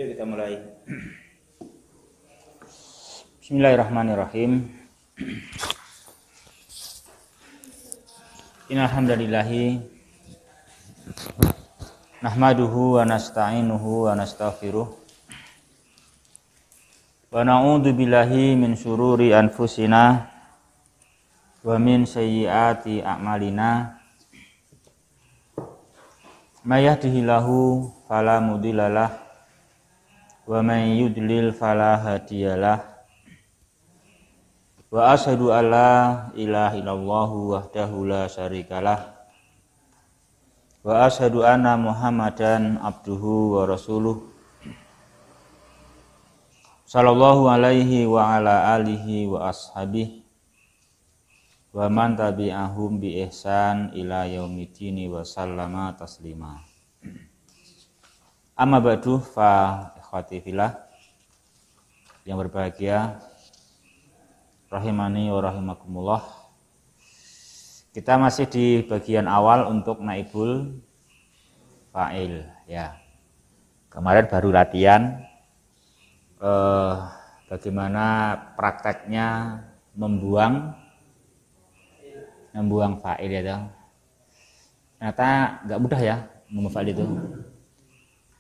Yuk kita mulai. Bismillahirrahmanirrahim. Innalhamdulillahi nahmaduhu wa nasta'inuhu wa nastaghfiruh wa na'udzu billahi min syururi anfusina wa min sayyiati a'malina. May yahdihillahu fala mudhillalah wa may yudlil fala hadiyalah. Wa asyhadu an la ilaha illallah wahdahu la syarikalah wa asyhadu anna Muhammadan abduhu wa rasuluh sallallahu alaihi wa ala alihi wa ashabihi wa man tabi'ahum bi ihsan ila yaumidini wa sallama taslima. Amma ba'du, fa ikhwati fillah yang berbahagia rahimani wa rahimakumullah. Kita masih di bagian awal untuk naibul fa'il ya. Kemarin baru latihan bagaimana prakteknya membuang fa'il ya dong. Ternyata nggak mudah ya membuang fa'il itu.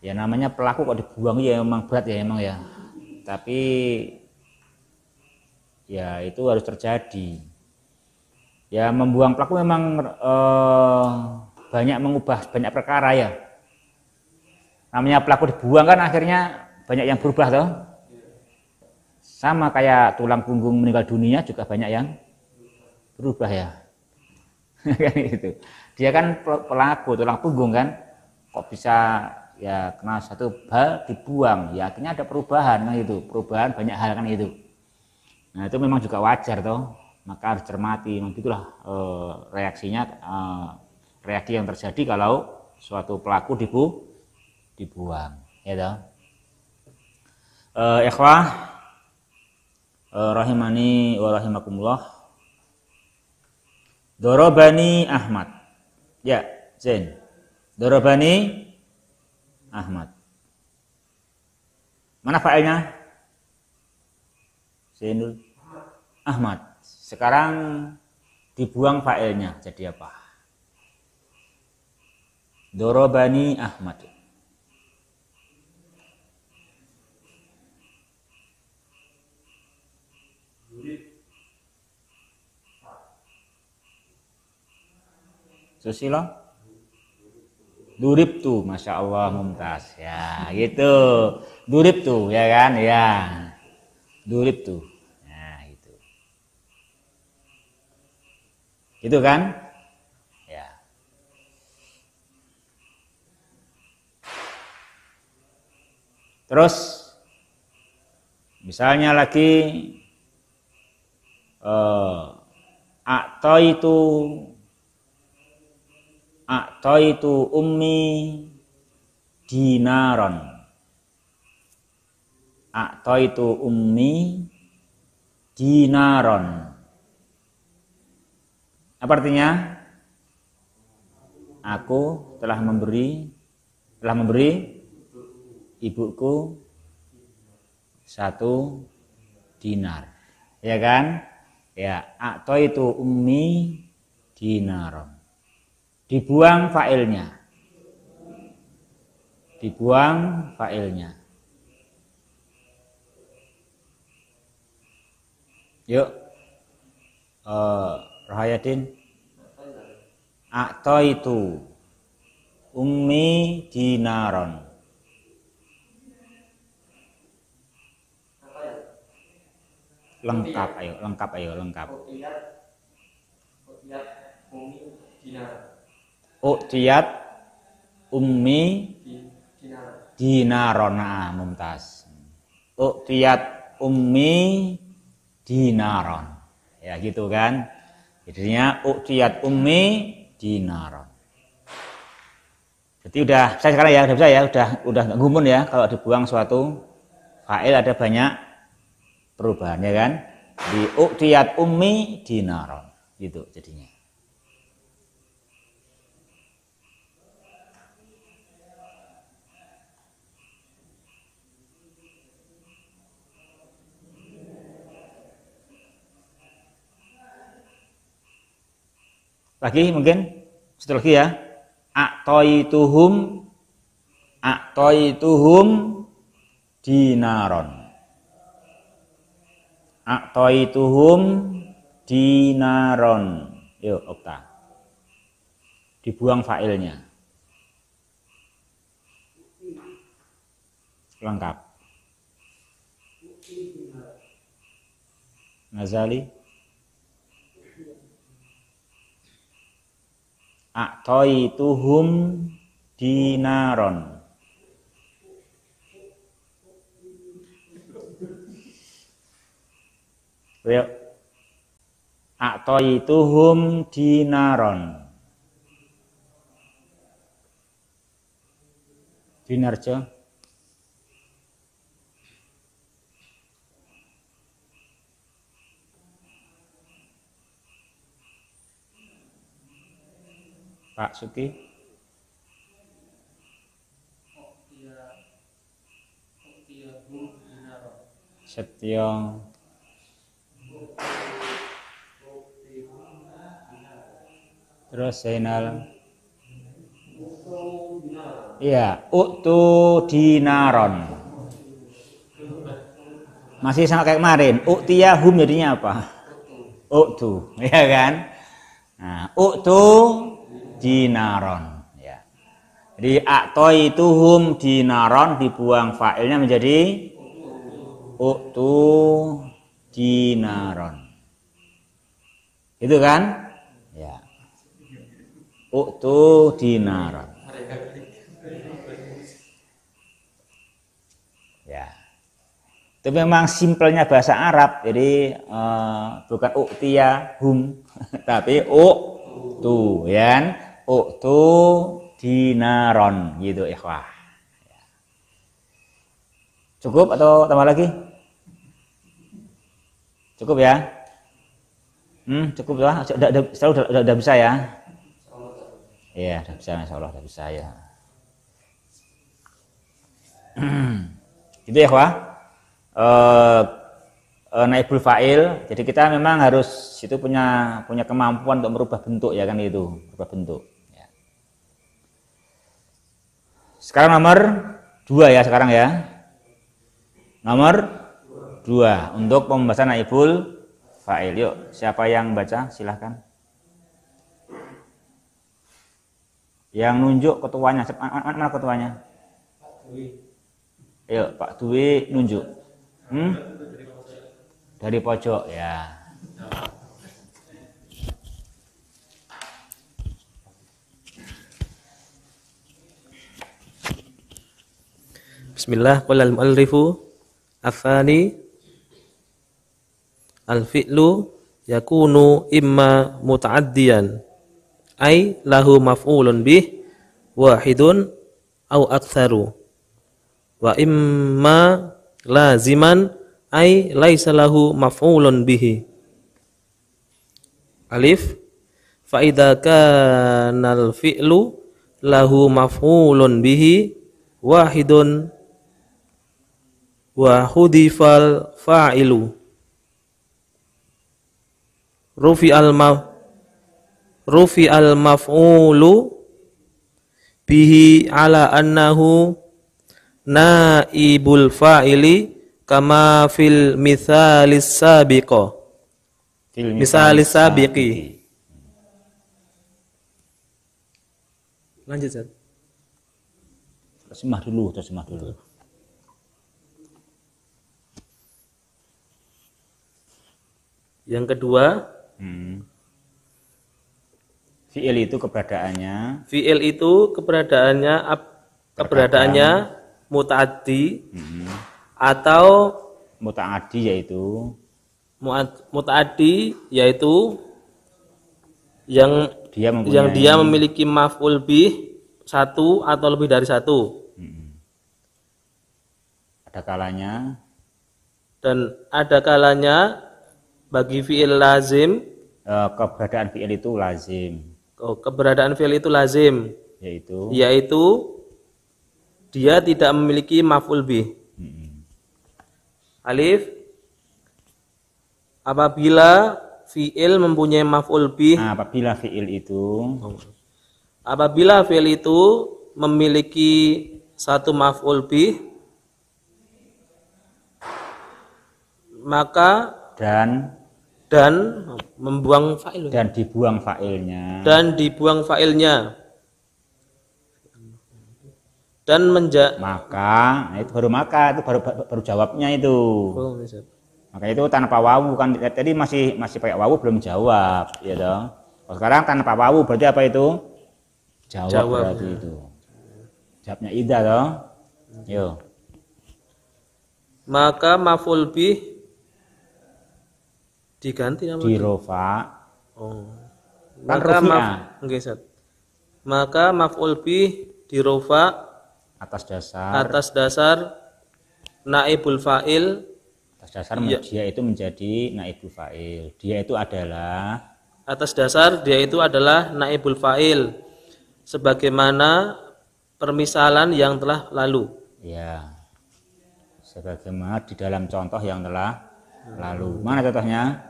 Ya namanya pelaku kok dibuang ya memang berat ya emang ya. Tapi ya itu harus terjadi. Ya membuang pelaku memang banyak mengubah banyak perkara ya. Namanya pelaku dibuang kan akhirnya banyak yang berubah toh. Sama kayak tulang punggung meninggal dunia juga banyak yang berubah ya. Kan itu. Dia kan pelaku tulang punggung kan, kok bisa ya kena satu hal dibuang, ya akhirnya ada perubahan kan itu. Perubahan banyak hal kan itu. Nah itu memang juga wajar toh, maka harus cermati. Memang itulah reaksinya, reaksi yang terjadi kalau suatu pelaku dibuang, ya toh. Ikhwah rahimani wa rahimakumullah. Dorobani Ahmad, ya Zain. Dorobani Ahmad. Mana fa'ilnya? Zainul Ahmad. Sekarang dibuang fa'ilnya jadi apa? Dorobani Ahmad. Susilo? Durib tuh, masya Allah mumtaz ya gitu. Durib tuh ya kan ya. Durib tuh. Gitu kan? Ya. Terus misalnya lagi a'taitu ummi dinaron. A'taitu ummi dinaron. Apa artinya? Aku telah memberi ibuku 1 dinar. Ya kan? Ya, a'taitu ummi dinaron. Dibuang fa'ilnya. Yuk. Rahayadin. A'taitu ummi dinaron. Lengkap ayo. U'tiyat ummi dinaron. Nah, mumtaz. U'tiyat ummi dinaron. Ya gitu kan. Jadinya u'tiyat ummi dinaron. Jadi udah saya sekarang ya, udah bisa ya, udah nggak gumun ya kalau dibuang suatu fa'il ada banyak perubahan ya kan. Di u'tiyat ummi dinaron gitu jadinya. Lagi mungkin satu lagi ya. A'taituhum dinaron. A'taituhum dinaron. Yuk, Okta. Dibuang failnya. Lengkap. Ghazali. A'taituhum dinaron. Yuk. A'taituhum dinaron. Dinarjo. Pak Suki. Setyo. Terus Zainal. Iya, uktu dinaron. Masih sama kayak kemarin. Uktiyahum jadinya apa? Uktu, ya kan? Nah, uktu dinaron. Ya. Jadi a'taituhum dinaron dibuang fa'ilnya menjadi uktu dinaron. Itu kan? Ya. Uktu dinaron. Ya. Itu memang simpelnya bahasa Arab. Jadi bukan uktiyahum tapi uktu, ya kan? Uktu dinaron gitu, ikhwah. Ya. Cukup atau tambah lagi? Cukup ya? Cukup lah. Udah bisa ya? Iya, udah bisa, insya Allah udah bisa ya. Gitu ya, ikhwah. Naibul fa'il. Jadi kita memang harus itu punya kemampuan untuk merubah bentuk, ya kan, itu merubah bentuk. Ya. Sekarang nomor 2 ya sekarang ya. Nomor 2 untuk pembahasan naibul fa'il. Yuk, siapa yang baca? Silahkan. Yang nunjuk ketuanya, mana ketuanya? Yuk, Pak Dwi nunjuk. Dari pojok ya. Bismillah, qala al-muallifu afani al-fi'lu yakunu imma muta'addiyan ay lahu maf'ulun bih wahidun au aktsaru wa imma laziman ay laisa lahu maf'ulun bihi. Alif, fa idza kana al-fi'lu lahu maf'ulun bihi wahidun wa hudifal fa'ilu rufi al maf'ulu bihi ala annahu naibul fa'ili kama fil misalis sabiqo misalis sabiqi. Lanjut, Ustaz. Terjemah dulu. Yang kedua, fi'il itu keberadaannya muta'addi atau muta'addi yaitu yang dia memiliki maf'ul bih satu atau lebih dari satu. Ada kalanya bagi fi'il lazim, keberadaan fi'il itu lazim. Yaitu dia tidak memiliki maf'ul bih. Alif, apabila fi'il mempunyai maf'ul bih. Nah, apabila fi'il itu Memiliki satu maf'ul bih, maka dan membuang fa'il dan dibuang fa'ilnya dan maka, nah itu baru jawabnya itu. Maka itu tanpa wawu kan, tadi masih pakai wawu belum jawab, ya dong. Sekarang tanpa wawu berarti apa itu? Jawab berarti itu. Jawabnya idza dong. Yo. Maka maf'ul bih diganti namanya. Di rofa. Oh. Kan maka maf'ul bih di rofa atas dasar naibul fa'il. Atas dasar dia itu menjadi naibul fa'il. Dia itu adalah atas dasar dia itu adalah naibul fa'il, sebagaimana permisalan yang telah lalu. Ya. Sebagaimana di dalam contoh yang telah lalu. Mana contohnya?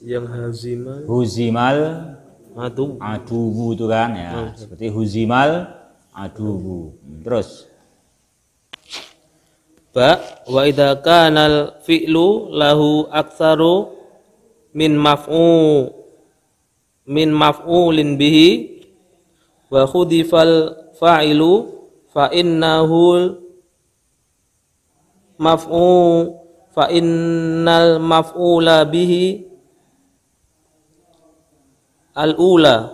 Yang huzimal adubu itu kan ya. Seperti huzimal adubu. Terus wa idza kanal fi'lu lahu aktsaru min maf'ulin bihi wa khudifal fa'ilu fa innal maf'ula bihi al-awwala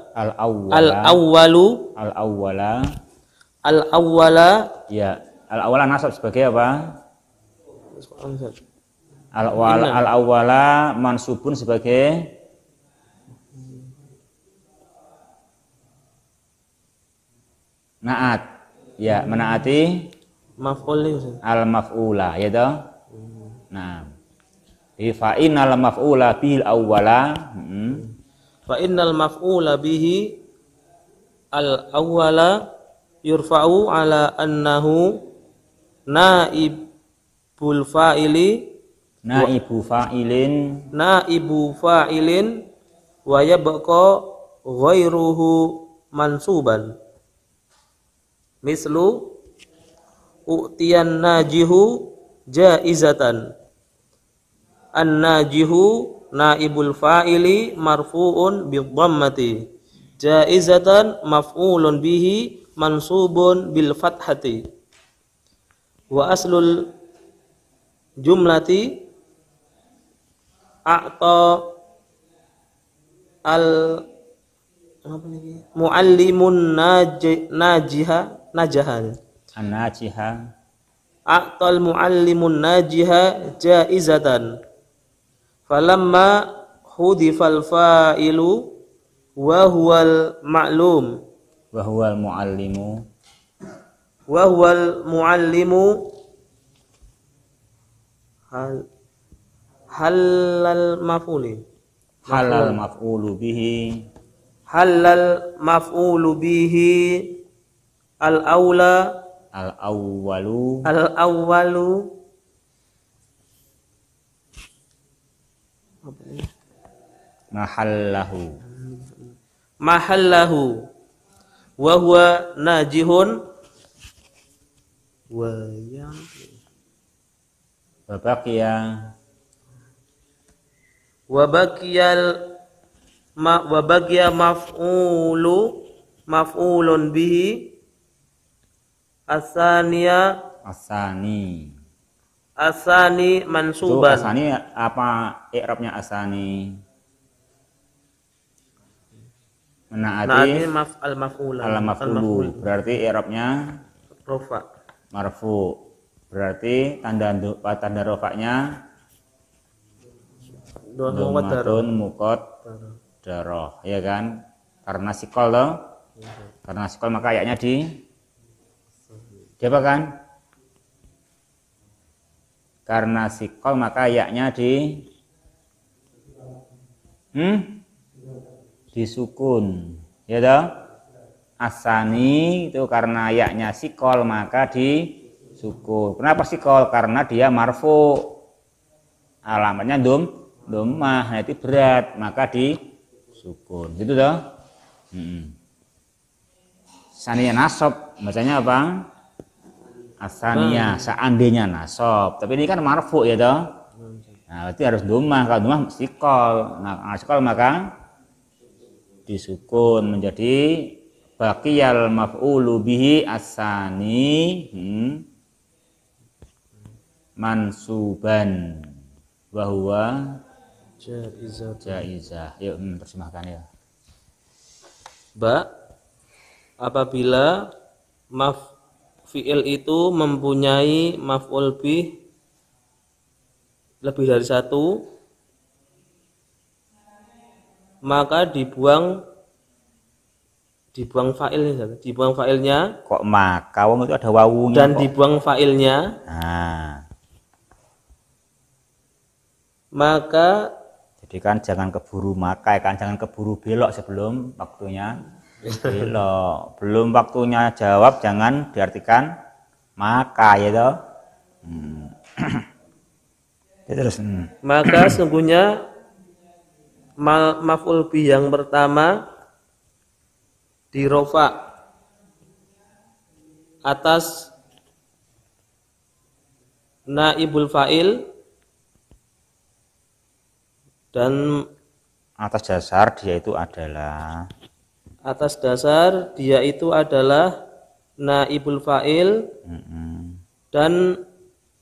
ya, al-awwala nasab sebagai apa? Al-awwala mansubun sebagai naat. Ya, menaati maf'ul al-maf'ula, ya toh? Nah. Fa innal maf'ula bil awwala fa innal maf'ula bihi al-awwala yurfa'u ala annahu naibu fa'ilin wa yabqa ghairuhu mansuban. Mislu u'tiyan najihu jaizatan. An-najihu naibul fa'ili marfu'un bidhammati. Jaizatan maf'ulun bihi mansubun bil fathati. Wa aslul jumlati a'ta al muallimun najahan a'tal muallimun najiha jaizatan falamma hudifal fa'ilu wa huwal ma'lum wa huwal muallimu halal maf'ulu bihi al-awwalu mahallahu wa huwa najihun wa baqiya maf'ulun bihi asani mansuban. Asani apa i'rabnya asani? Menaati al-maf'ulu. Berarti i'rabnya rofa. Marfu. Berarti tanda rofaknya dhammatun muqaddarah, ya kan? Karena sikol loh. Karena sikol maka ayatnya apa kan? Karena sikol maka ayatnya disukun, ya toh? Asani itu karena ayatnya sikol maka disukun. Kenapa sikol? Karena dia marfu. alamatnya dhammah, nah itu berat, maka disukun. Gitu toh? Saniyah nasab, bacanya apa? Asaniyah, seandainya nasab. Tapi ini kan marfu ya toh? Nah, berarti harus dhammah. Kalau dhammah mesti qol. Nah, qol maka disukun menjadi baqiyal maf'ulu bihi asani mansuban wa huwa jaizah. Yuk terjemahkan ya. Apabila fi'il itu mempunyai maf'ul bih lebih dari satu, maka dibuang fa'ilnya, dibuang fa'ilnya. Kok maka wong itu ada wawunya dan kok. Dibuang fa'ilnya. Nah. Maka jadi kan jangan keburu makai kan, jangan keburu belok sebelum waktunya belok. Belum waktunya jawab jangan diartikan maka ya toh. Terus maka sungguhnya maf'ul bih yang pertama dirofa atas naibul fa'il dan atas dasar dia itu adalah naibul fa'il dan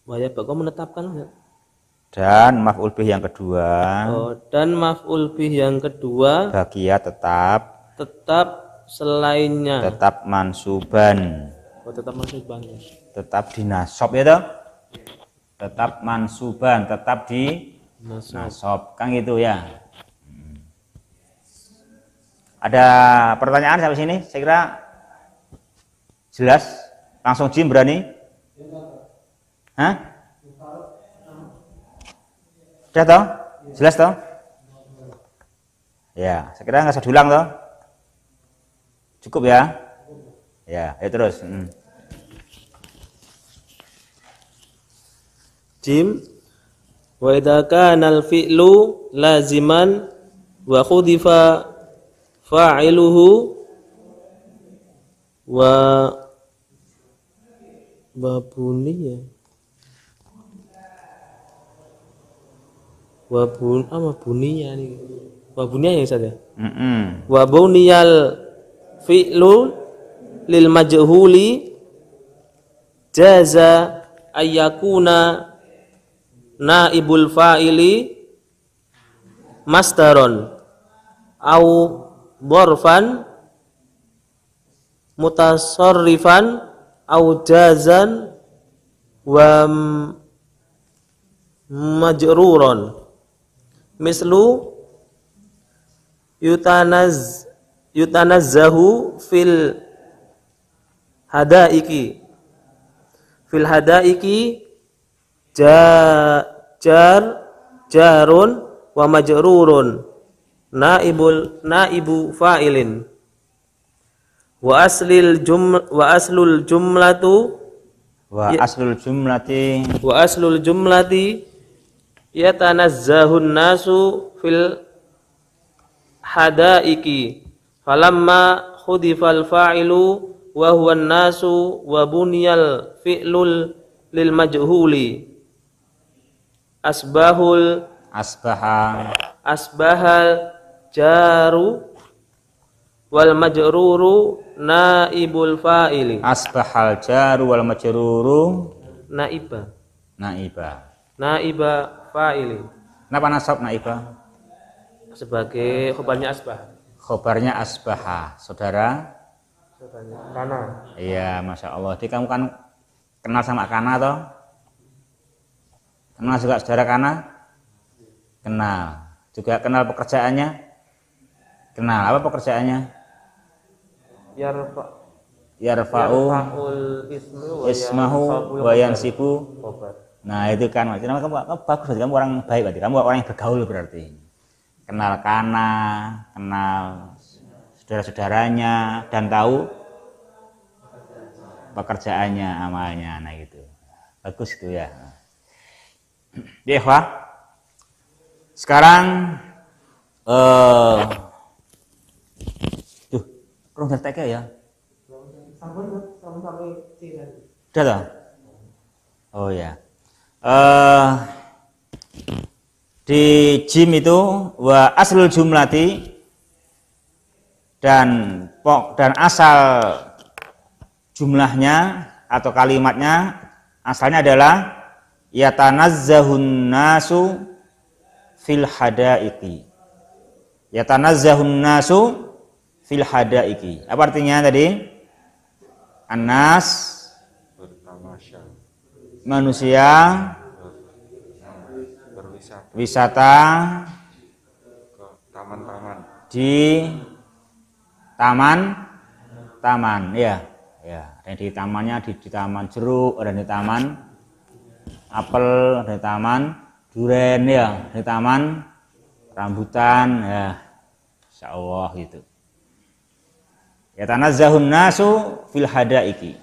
waya bakal menetapkan dan maf'ul bih yang kedua. Dan maf'ul bih yang kedua bagia tetap selainnya tetap mansuban. Tetap dinasab ya toh? Tetap mansuban, tetap di nasab kan gitu ya. Ada pertanyaan sampai sini? Saya kira jelas. Langsung Jim berani? Hah? Sudah toh? Jelas toh? Ya, saya kira nggak usah diulang toh? Cukup ya? Ya, ayo terus. Jim, wa idza kana al-fi'lu laziman wa khudifa fa'iluhu wa babuniya buniya nih. Wa buniya yang saja. Wa buniyal fi'lu lil majhuli jaza ayyakuna naibul fa'ili masdaron au dharfan mutasarrifan au jazan wa majruron mislu yutanazzahu fil hadaiki jarun wa majrurun naibu fa'ilin wa aslul jumlati yatanazzahun nasu fil hadaiki falamma khudifal fa'ilu wa huwa an-nasu wa buniyal fi'lul lil majhuli asbahal jaru wal majruru naibul fa'ili. Asbahal jaru wal majruru naiba fa'ili. Kenapa nasab naiba? Sebagai khobarnya asbaha. Saudara kana. Iya, Masya Allah. Jadi kamu kan kenal sama Kana toh? Kenal juga saudara Kana? Kenal. Juga kenal pekerjaannya? Kenal. Apa pekerjaannya? Yarfa'u ismahu wa yansibu. Nah, itu kan maksudnya kamu bagus berarti kamu orang baik berarti. Kamu orang yang bergaul berarti. Kenal Kana, kenal saudara-saudaranya dan tahu pekerjaannya, amalnya, nah gitu. Bagus itu ya. Wah, Sekarang kurang tertek ya. Udah toh? Oh ya. Di jim itu wa aslul jumlati dan asal jumlahnya atau kalimatnya asalnya adalah yatanazzahun nasu fil hadaiki. Yatanazzahun nasu fil hadaiki. Apa artinya tadi? Anas manusia wisata ke taman-taman. Di taman ya. Ya, ada di tamannya di taman jeruk, ada di taman apel, ada di taman duren ya, di taman rambutan ya. Insyaallah gitu. Yatanazzahun nasu fil hadaiki.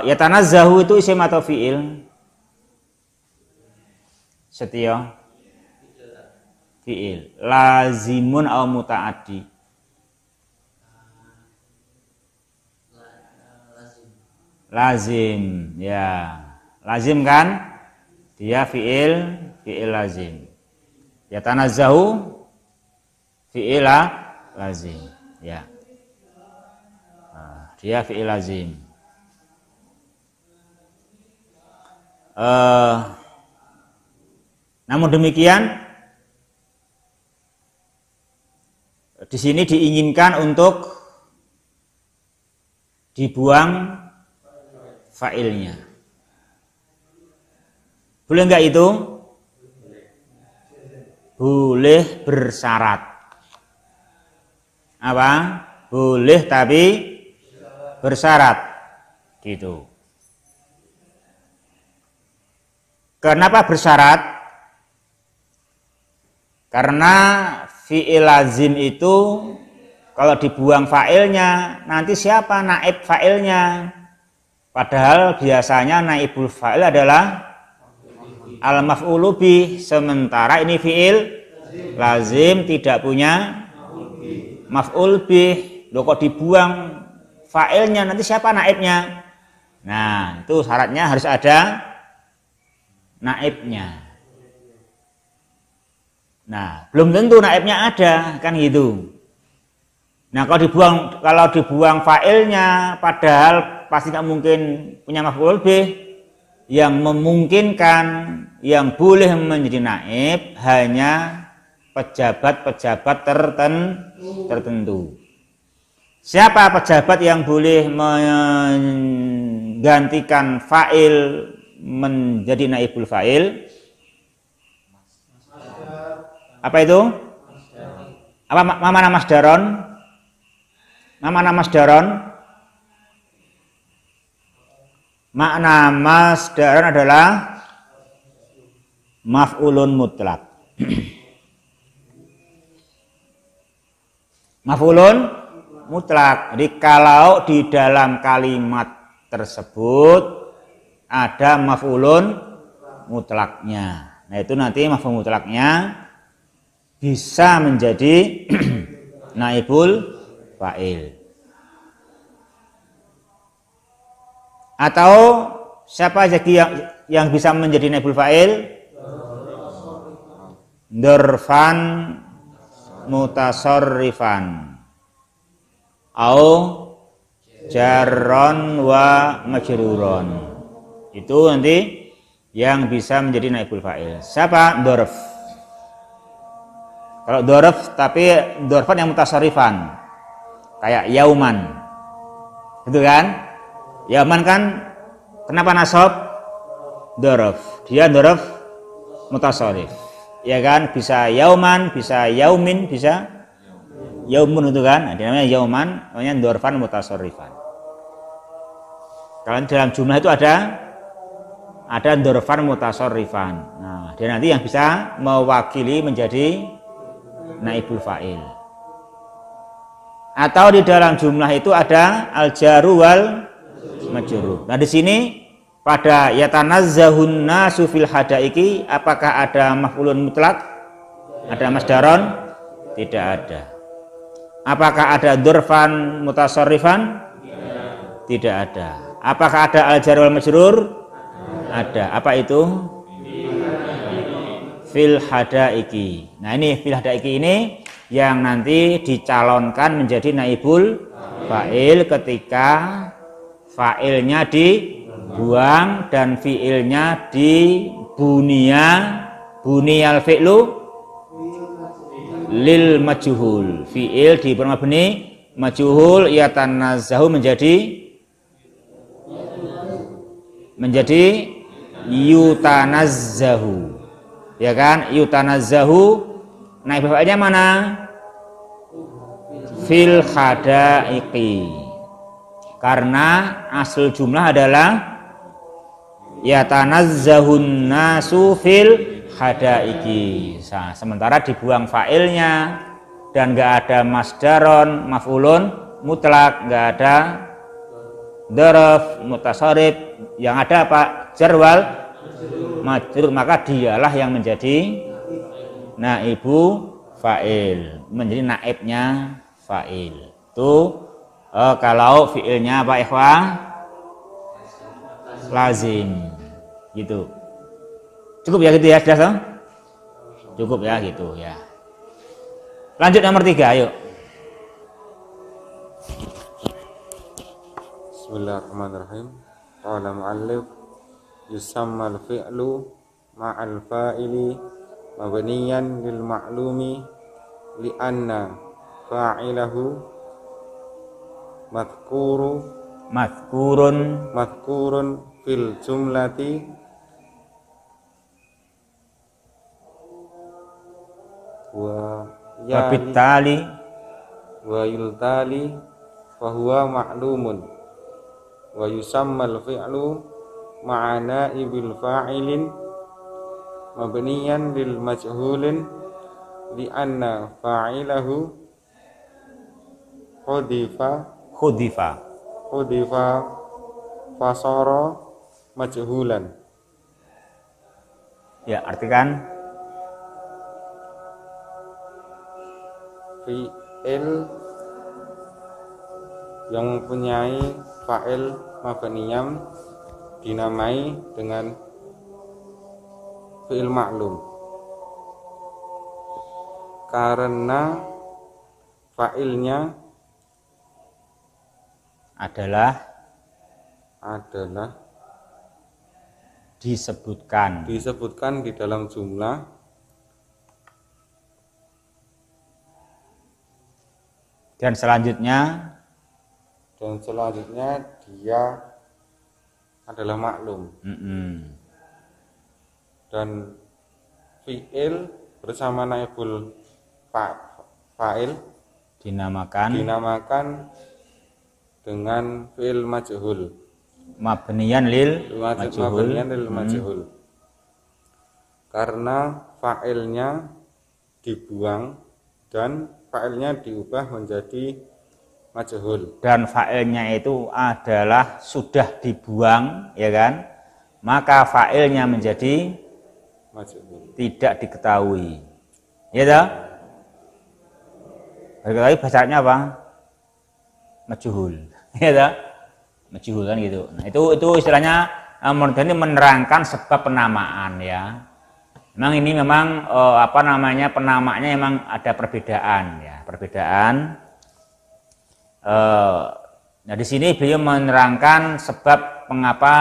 Yatanazzahu itu isim atau fiil? Setia fiil. Lazimun atau muta'addi? Lazim ya. Lazim kan? Dia fiil lazim. Yatanazzahu fiil lazim ya. Dia fiil lazim. Namun demikian di sini diinginkan untuk dibuang fa'ilnya. Boleh enggak itu? Boleh bersyarat. Apa? Boleh tapi bersyarat. Gitu. Kenapa bersyarat? Karena fi'il lazim itu kalau dibuang fa'ilnya, nanti siapa naib fa'ilnya? Padahal biasanya naibul fa'il adalah al-maf'ulu bih, sementara ini fi'il lazim tidak punya maf'ul bih. Loh kok dibuang fa'ilnya, nanti siapa naibnya? Nah, itu syaratnya harus ada naibnya. Nah, belum tentu naibnya ada, kan gitu. Nah, kalau dibuang fa'ilnya, padahal pasti nggak mungkin punya maf'ul bih, yang memungkinkan, yang boleh menjadi naib hanya pejabat-pejabat tertentu. Siapa pejabat yang boleh menggantikan fa'il menjadi naibul fa'il? Apa itu? Apa mana masdaron? Mana masdaron? Makna masdaron adalah maf'ulun mutlak. Maf'ulun mutlak. Jadi kalau di dalam kalimat tersebut ada maf'ulun mutlaknya. Nah, itu nanti maf'ul mutlaknya bisa menjadi naibul fa'il. Atau siapa jadi yang bisa menjadi naibul fa'il? Dzarfan mutasarrifan au jarron wa majruron. Itu nanti yang bisa menjadi naibul fa'il. Siapa? Dzarf. Kalau dzarf tapi dzarfan yang mutasarrifan. Kayak yauman. Gitu kan? Yauman kan kenapa nasab? Dzarf. Dia dzarf mutasarrif. Ya kan? Bisa yauman, bisa yaumin, bisa yaumun itu kan? Nah, namanya yauman, namanya dzarfan mutasarrifan. Kalau dalam jumlah itu ada dzarfan mutasarrifan. Nah, dia nanti yang bisa mewakili menjadi naibul fa'il. Atau di dalam jumlah itu ada al-jaru wal majrur. Nah, di sini pada yatanazzahun nasu fil hadaiki, apakah ada maf'ulun mutlak? Ada masdaron? Tidak ada. Apakah ada dzarfan mutasarrifan? Tidak ada. Apakah ada al-jar wal majrur? Ada. Apa itu? Fil hadaiki. Nah, ini fil hadaiki ini yang nanti dicalonkan menjadi naibul fa'il ketika fa'ilnya dibuang dan fi'ilnya buniyal fi'lu lil majhul. Fi'il di mabni majhul yatanazzahu menjadi yutanazzahu. Ya kan? Yutanazzahu naib fa'ilnya mana? Fil hadaiki. Karena asal jumlah adalah yatanazzahun nasu fil hadaiki. Nah, sementara dibuang fa'ilnya dan enggak ada masdaron maf'ulun mutlak, enggak ada dzaraf mutasarrif, yang ada apa? Jar wal majrur, maka dialah yang menjadi naibu fa'il, menjadi naibnya fa'il. Itu kalau fi'ilnya apa ikhwah? Lazim gitu. Cukup ya gitu ya, sudah so? Cukup ya gitu ya. Lanjut nomor 3, ayo. Bismillahirrahmanirrahim. Qala mu'allif yusammal fi'lu ma'al fa'ili mabniyan lil ma'lumi li'anna fa'ilahu madhkurun fil jumlati wa yultali fahuwa ma'lumun wa yusammal fi'lu ma'ana ibil fa'ilin mabniyan lil majhulin li'anna fa'ilahu khudifa fasara majhulan. Ya, artikan fi'il yang mempunyai fa'il mabniyam dinamai dengan fi'il maklum karena fa'ilnya adalah disebutkan di dalam jumlah dan selanjutnya dia adalah maklum. Dan fi'il bersama naibul fa'il dinamakan dengan fi'il majhul mabniyan lil majhul. Karena fa'ilnya dibuang dan fa'ilnya diubah menjadi majhul. Dan fa'ilnya itu adalah sudah dibuang, ya kan? Maka fa'ilnya menjadi majhul, tidak diketahui. Ya toh? Diketahui bahasanya apa? Majhul. Ya toh? Majhul kan gitu. Nah, itu istilahnya ini menerangkan sebab penamaan ya. Memang penamaannya memang ada perbedaan ya, Nah, di sini beliau menerangkan sebab mengapa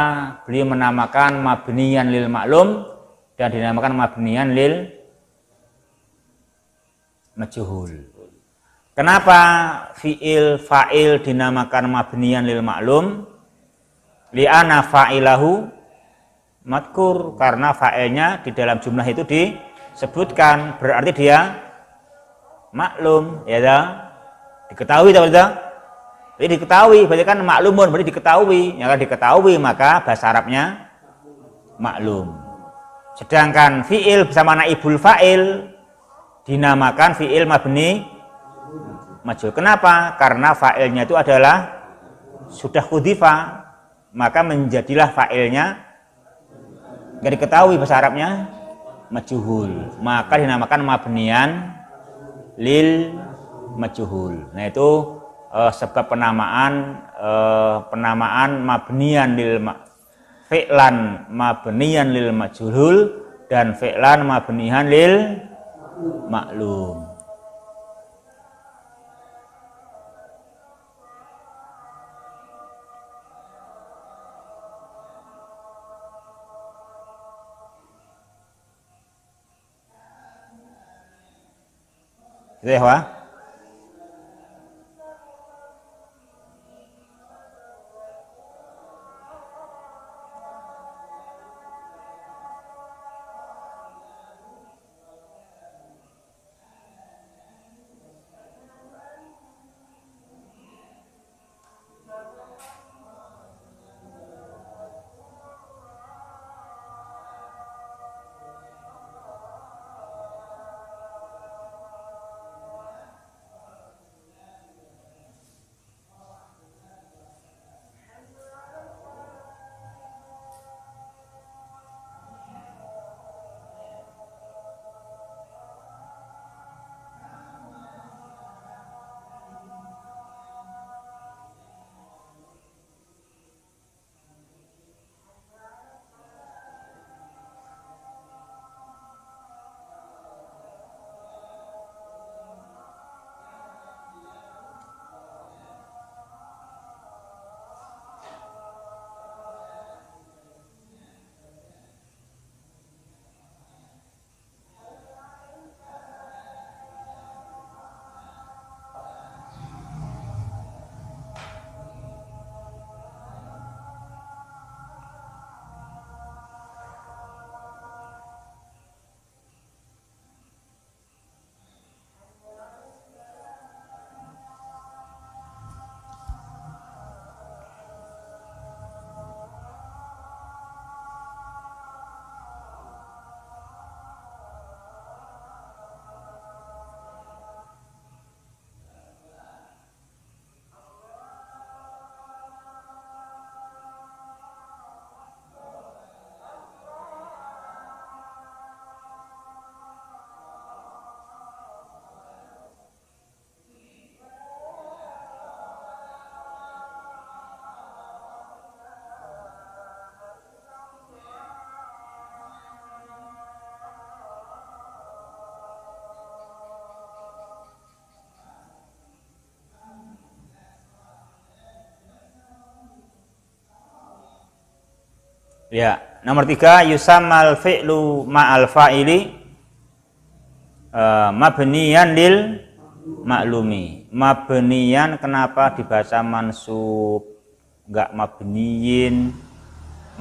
beliau menamakan mabniyan lil maklum dan dinamakan mabniyan lil majhul. Kenapa fa'il dinamakan mabniyan lil maklum? Li'ana fa'ilahu madkur, karena fa'ilnya di dalam jumlah itu disebutkan, berarti dia maklum, ya dah? Diketahui tak betul? Jadi diketahui, berarti kan maklumun, berarti diketahui. Ya kan diketahui, maka bahasa Arabnya maklum. Sedangkan fi'il bersama naibul fa'il dinamakan fi'il mabni majhul. Kenapa? Karena fa'ilnya itu adalah sudah khudifa, maka menjadilah fa'ilnya gak diketahui bahasa Arabnya majhul, maka dinamakan mabniyan lil majhul. Nah itu sebab penamaan mabniyan lil fi'lan mabniyan lil majhul dan fi'lan mabniyan lil maklum. Itu ya, Wah? Ya, nomor 3 yusammal fi'lu ma'al fa'ili mabniyan lil maklumi. Mabniyan kenapa dibaca mansub, enggak mabniyin,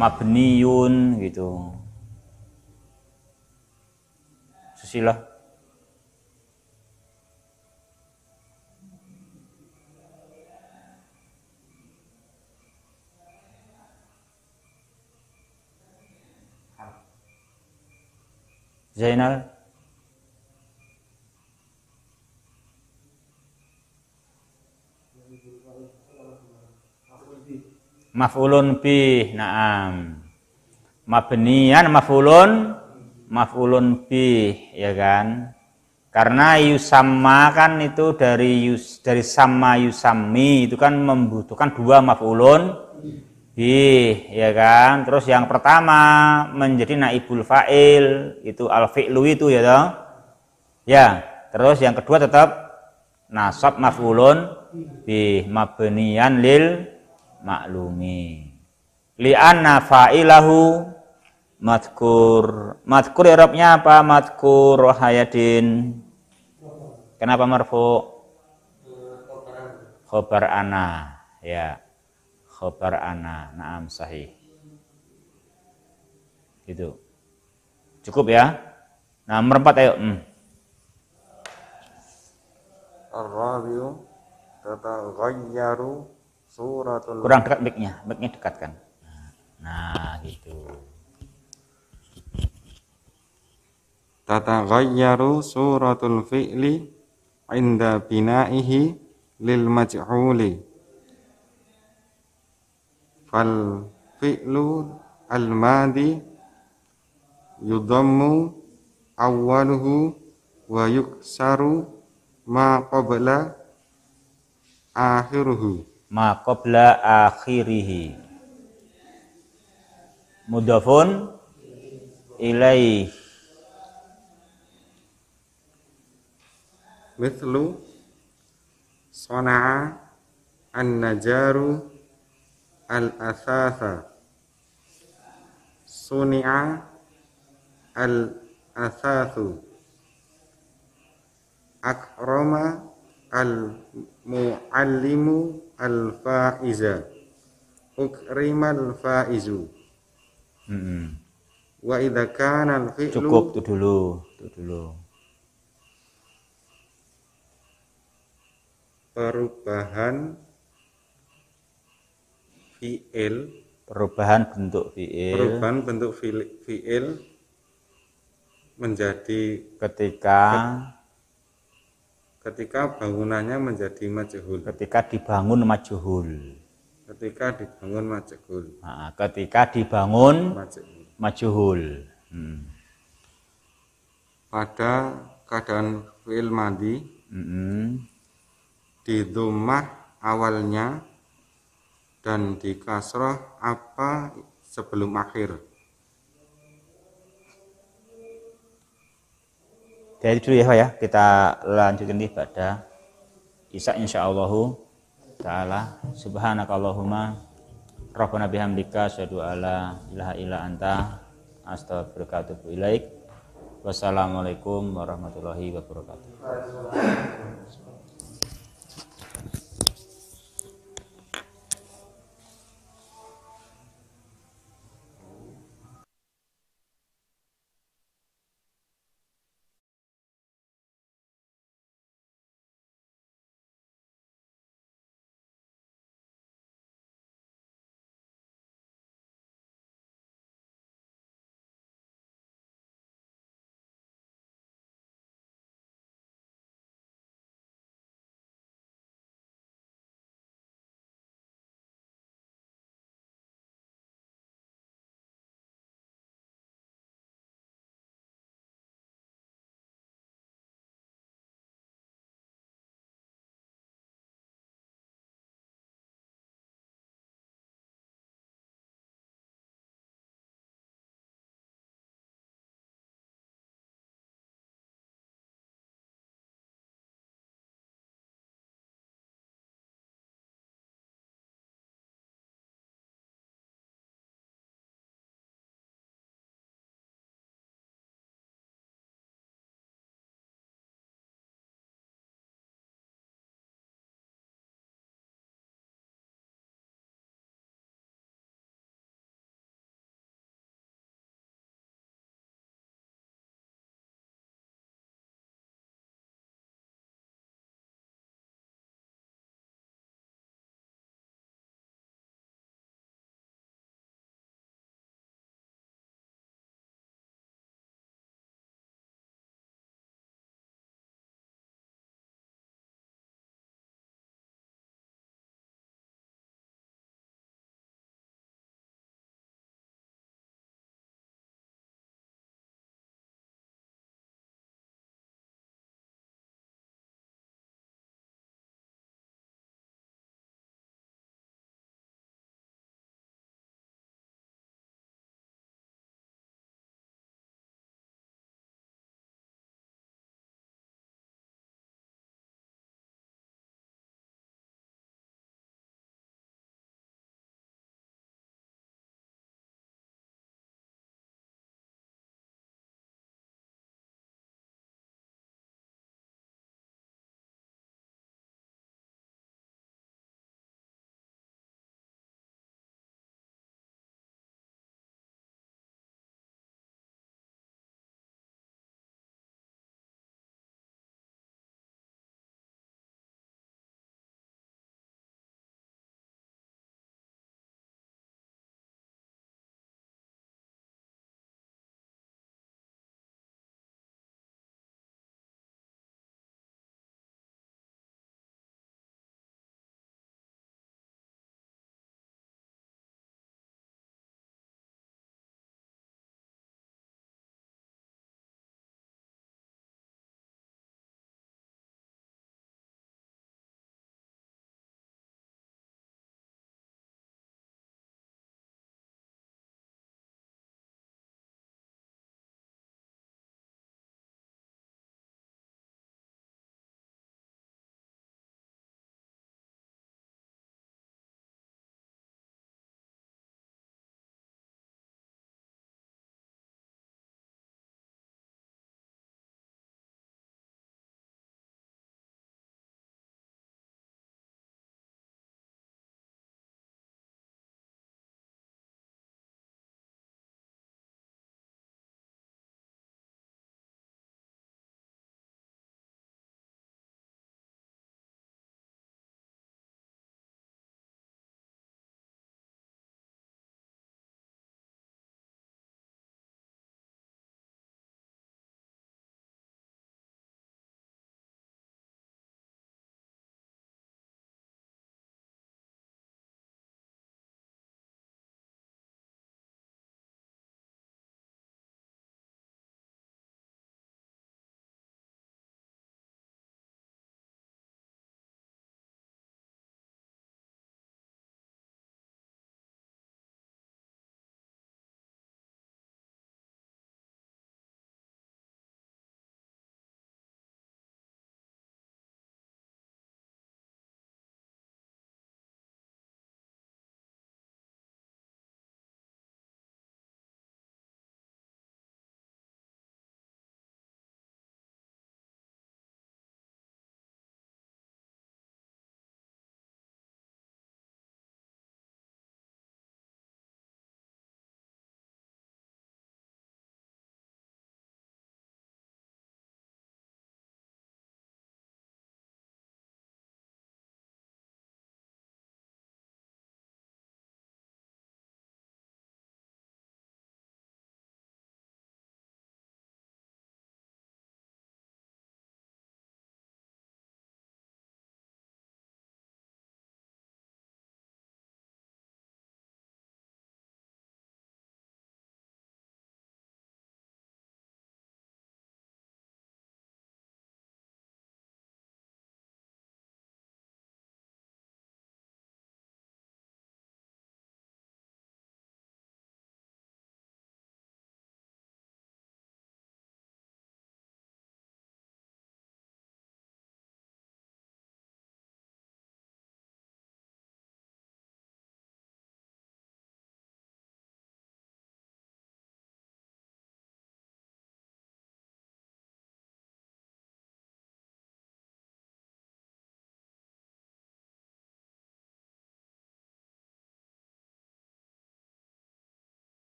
mabniyun gitu. Susilah. Zainal. Maf'ulun bih, na'am. Mabniyan maf'ulun bih, ya kan? Karena yusamma kan itu dari sama yusammi itu kan membutuhkan 2 maf'ulun bih, ya kan? Terus yang pertama menjadi naibul fa'il itu al-fi'lu itu ya toh. Ya, terus yang kedua tetap nasab maf'ulun bih mabniyan lil maklumi. Li'anna fa'ilahu madkur. Madkur i'rabnya apa? Madkur Hayadin. Kenapa marfu? Khobar ana, ya. Khobar ana. Naam sahih. Gitu. Cukup ya? Nah, nomor 4 ayo. Ar-rabi'u tataghayyaru suratul. Kurang dekat mic-nya dekatkan. Nah, gitu. Tataghayyaru suratul fi'li inda bina'ihi lil majhuli fal fi'lu al madi yudammu awwaluhu wa yuksaru ma qabla akhiruhu. Ma qabla akhirih. Mudhafun ilaih. Mithlu sana'a an-najaru al-athatha, suni'a al-athathu, akrama al-muallimu al-faiza, ukrimal faizu. Wa idza kana al-fi'lu, Cukup itu dulu. perubahan fi'il, Perubahan bentuk fiil fi'il menjadi ketika bangunannya menjadi majhul. ketika dibangun majhul. Ketika dibangun majhul. Nah, ketika dibangun Majhul. majhul. Pada keadaan fi'il madi di dhammah awalnya dan di kasrah apa sebelum akhir. Dari dulu ya Pak ya, kita lanjutkan pada Isya insyaallah taala. Subhanakallahumma rabbana bihamdika asyhadu alla ilaha illa anta astaghfiruka wa atubu ilaik. Wassalamualaikum warahmatullahi wabarakatuh.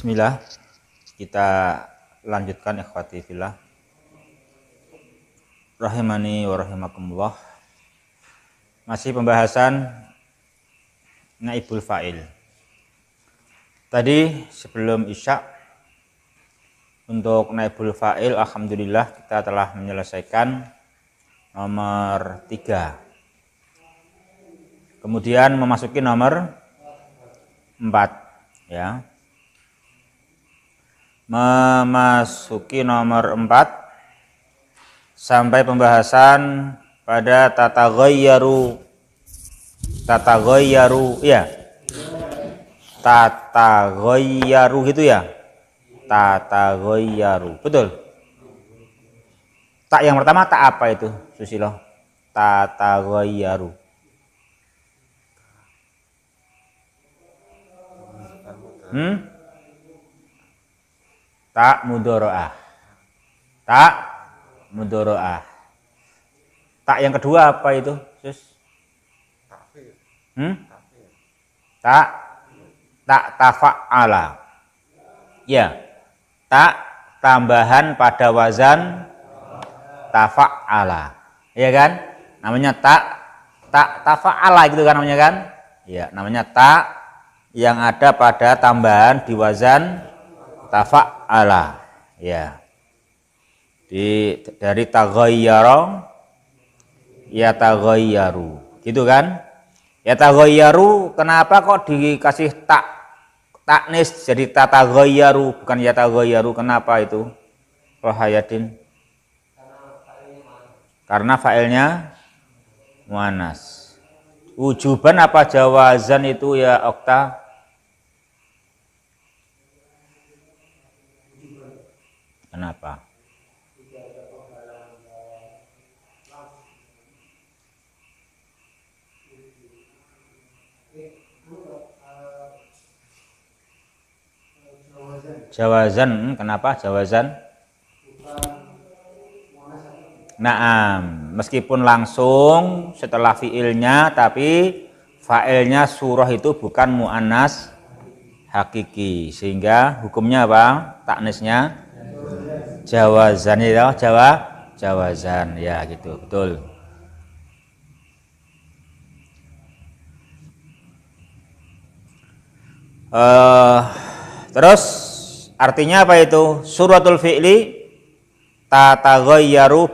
Bismillah, kita lanjutkan ikhwati fillah rahimani wa rahimakumullah. Masih pembahasan naibul fa'il. Tadi sebelum isya untuk naibul fa'il alhamdulillah kita telah menyelesaikan nomor 3. Kemudian memasuki nomor 4 ya. Memasuki nomor 4 sampai pembahasan pada tataghayyaru ya. Tataghayyaru gitu ya. Tataghayyaru. Betul. Tak yang pertama tak apa itu, Susilo? Tataghayyaru. Tak mudharaah. Tak mudharaah. Tak yang kedua apa itu, Sus? Tak tafa'ala. Ya. Tak tambahan pada wazan tafa'ala. Ya kan? Namanya tak tafa'ala gitu kan namanya kan? Ya, namanya tak yang ada pada tambahan di wazan tafa'ala. Ya. Dari taghayyara ya taghayyaru. Gitu kan? Ya taghayyaru, kenapa kok dikasih taknis jadi tataghayyaru bukan ya taghayyaru? Kenapa itu? Rohayadin. Karena fa'ilnya muannas. Wujuban apa jawazan itu ya Okta? Kenapa? Jawazan, kenapa jawazan? Naam, meskipun langsung setelah fiilnya, tapi fa'ilnya surah itu bukan mu'annas hakiki, sehingga hukumnya apa? Taknisnya jawazan ya, jawazan ya gitu, betul. Terus artinya apa itu? Suratul fi'li tataghayyaru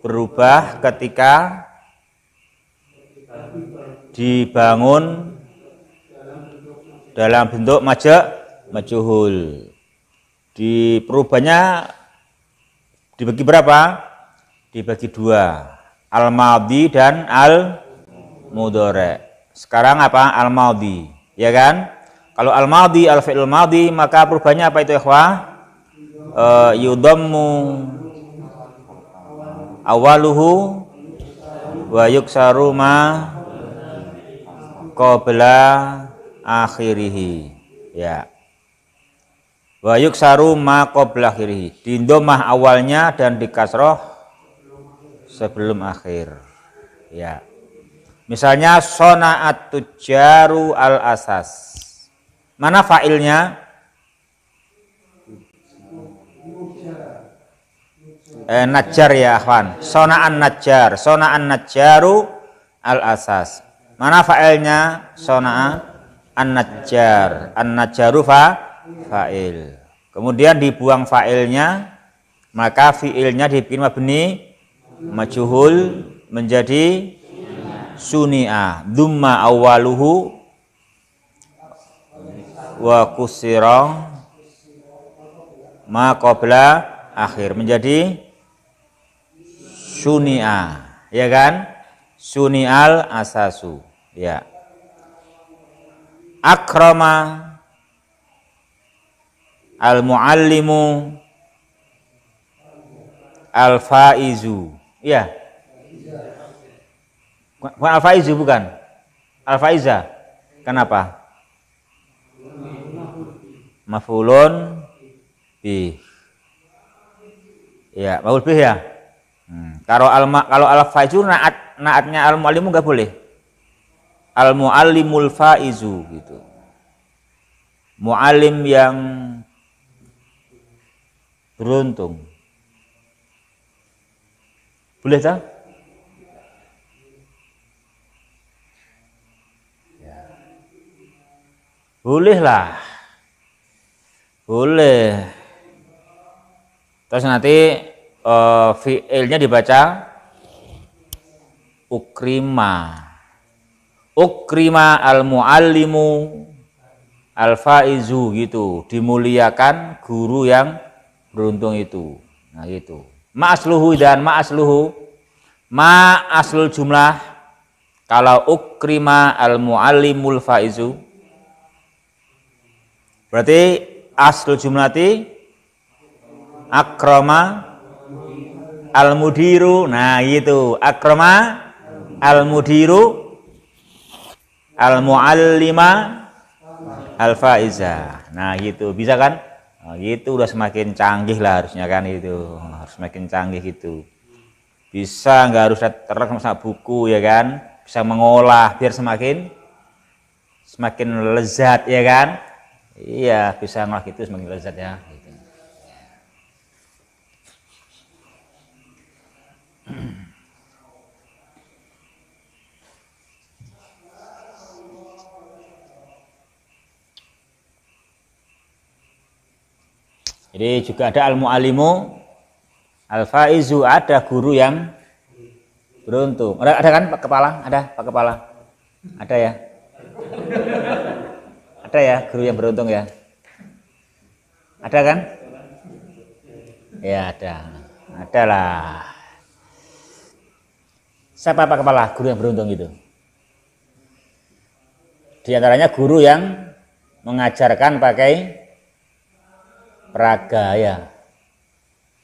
berubah ketika dibangun dalam bentuk majhul. Di perubahannya dibagi berapa? Dibagi 2. Al-madhi dan al-mudhari. Sekarang apa? Al-madhi, ya kan? Kalau al-madhi, al-fi'l madhi, maka perubahannya apa itu ikhwah? Yudammu awaluhu wa yuksaru ma qabla akhirih. Ya. Wa yuksaru ma qabla akhirih. Di dhammah awalnya dan di kasroh sebelum akhir. Ya. Misalnya sona'at tujaru al-asas. Mana fa'ilnya? Najjar ya akhwan. Sona'an najjar. Sona'an najjaru al-asas. Mana fa'ilnya? Sona'an najjar. An-najjaru fa'il. Kemudian dibuang fa'ilnya, maka fi'ilnya dibikin mabni majhul menjadi suni'a. Dumma awaluhu wa kusira ma qabla akhir menjadi suni'a, ya kan? Suni'al asasu, ya. Akrama al muallimu al faizu, ya. Bukan al faizu, bukan al faiza. Kenapa? Maf'ulun bih. Ya, maf'ul bih ya. Kalau al-faizu naatnya al-muallimu enggak boleh. Al-muallimul faizu gitu. Muallim yang beruntung. Boleh tak? Ya. Boleh lah. Boleh. Terus nanti fi'ilnya dibaca ukrima. Ukrima al-muallimu al-faizu gitu. Dimuliakan guru yang beruntung itu. Nah gitu. Ma'asluhu dan ma'asluhu, ma'aslul jumlah, kalau ukrima al-muallimul faizu berarti aslul jumlati akrama al-mudiru. Nah gitu, akrama al-mudiru al-muallima al-faiza. Nah gitu, bisa kan? Nah, gitu udah semakin canggih lah harusnya kan, itu harus semakin canggih gitu. Bisa, nggak harus terus sama buku ya kan, bisa mengolah biar semakin lezat ya kan. Iya, bisa ngolah gitu semakin lezat ya gitu. Jadi juga ada al-muallimu al-faizu, ada guru yang beruntung. Ada kan Pak Kepala? Ada Pak Kepala? Ada ya? Ada ya guru yang beruntung ya? Ada kan? Ya ada. Ada lah. Siapa Pak Kepala guru yang beruntung itu? Di antaranya guru yang mengajarkan pakai peraga ya.